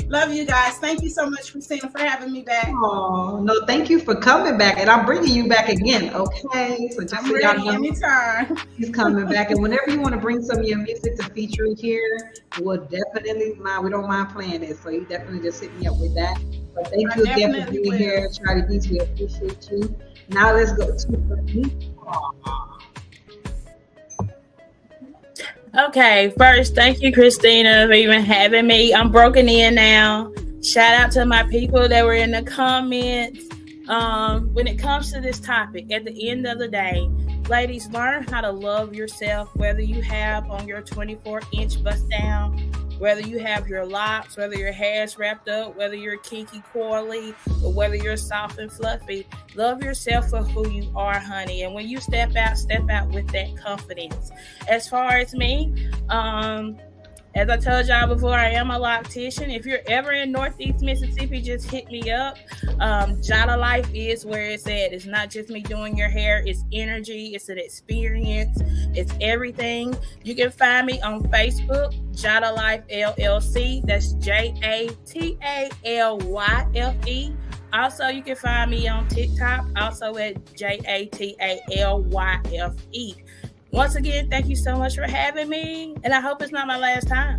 love you guys. Thank you so much, Christina, for having me back. Oh, no, thank you for coming back. And I'm bringing you back again, okay? So just I'm ready anytime. He's coming back. And whenever you want to bring some of your music to feature here, we'll definitely mind. We don't mind playing it. So you definitely just hit me up with that. But thank you again for being here, Charlie Beats. We appreciate you. Now let's go to me. Okay, first, thank you, Christina, for even having me. I'm broken in now. Shout out to my people that were in the comments. When it comes to this topic, at the end of the day, ladies, learn how to love yourself, whether you have on your 24-inch bust down, whether you have your locks, whether your hair's wrapped up, whether you're kinky coily, or whether you're soft and fluffy. Love yourself for who you are, honey. And when you step out with that confidence. As far as me, as I told y'all before, I am a loctician. If you're ever in Northeast Mississippi, just hit me up. Jada Life is where it's at. It's not just me doing your hair. It's energy. It's an experience. It's everything. You can find me on Facebook, Jada Life LLC. That's JATALYFE. Also, you can find me on TikTok, also at JATALYFE. Once again, thank you so much for having me, and I hope it's not my last time.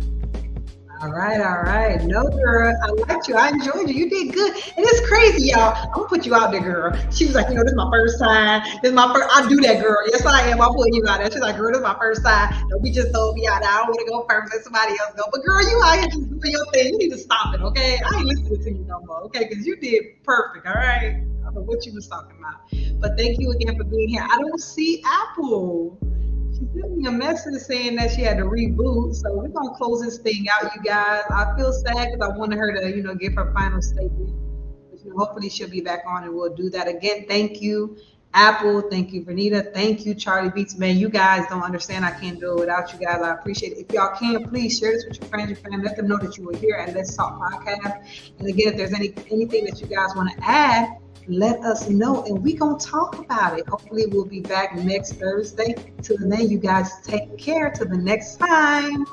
All right. No, girl, I liked you. I enjoyed you. You did good. And it's crazy, y'all. I'm going to put you out there, girl. She was like, this is my first time. I do that, girl. Yes, I am. I'll put you out there. She's like, girl, this is my first time. Don't be just told me out there. I don't want to go first. Let somebody else go. But, girl, you out here just doing your thing. You need to stop it, okay? I ain't listening to you no more, okay? Because you did perfect, all right? I don't know what you was talking about. But thank you again for being here. I don't see Apple. She sent me a message saying that she had to reboot. So we're going to close this thing out, you guys. I feel sad because I wanted her to, give her final statement. But, hopefully she'll be back on and we'll do that again. Thank you, Apple. Thank you, Vernita. Thank you, Charlie Beats. Man, you guys don't understand. I can't do it without you guys. I appreciate it. If y'all can, please share this with your friends, your family. Let them know that you were here at Let's Talk Podcast. And again, if there's anything that you guys want to add, let us know and we gonna talk about it. Hopefully we'll be back next Thursday. Till then, you guys take care. Till the next time.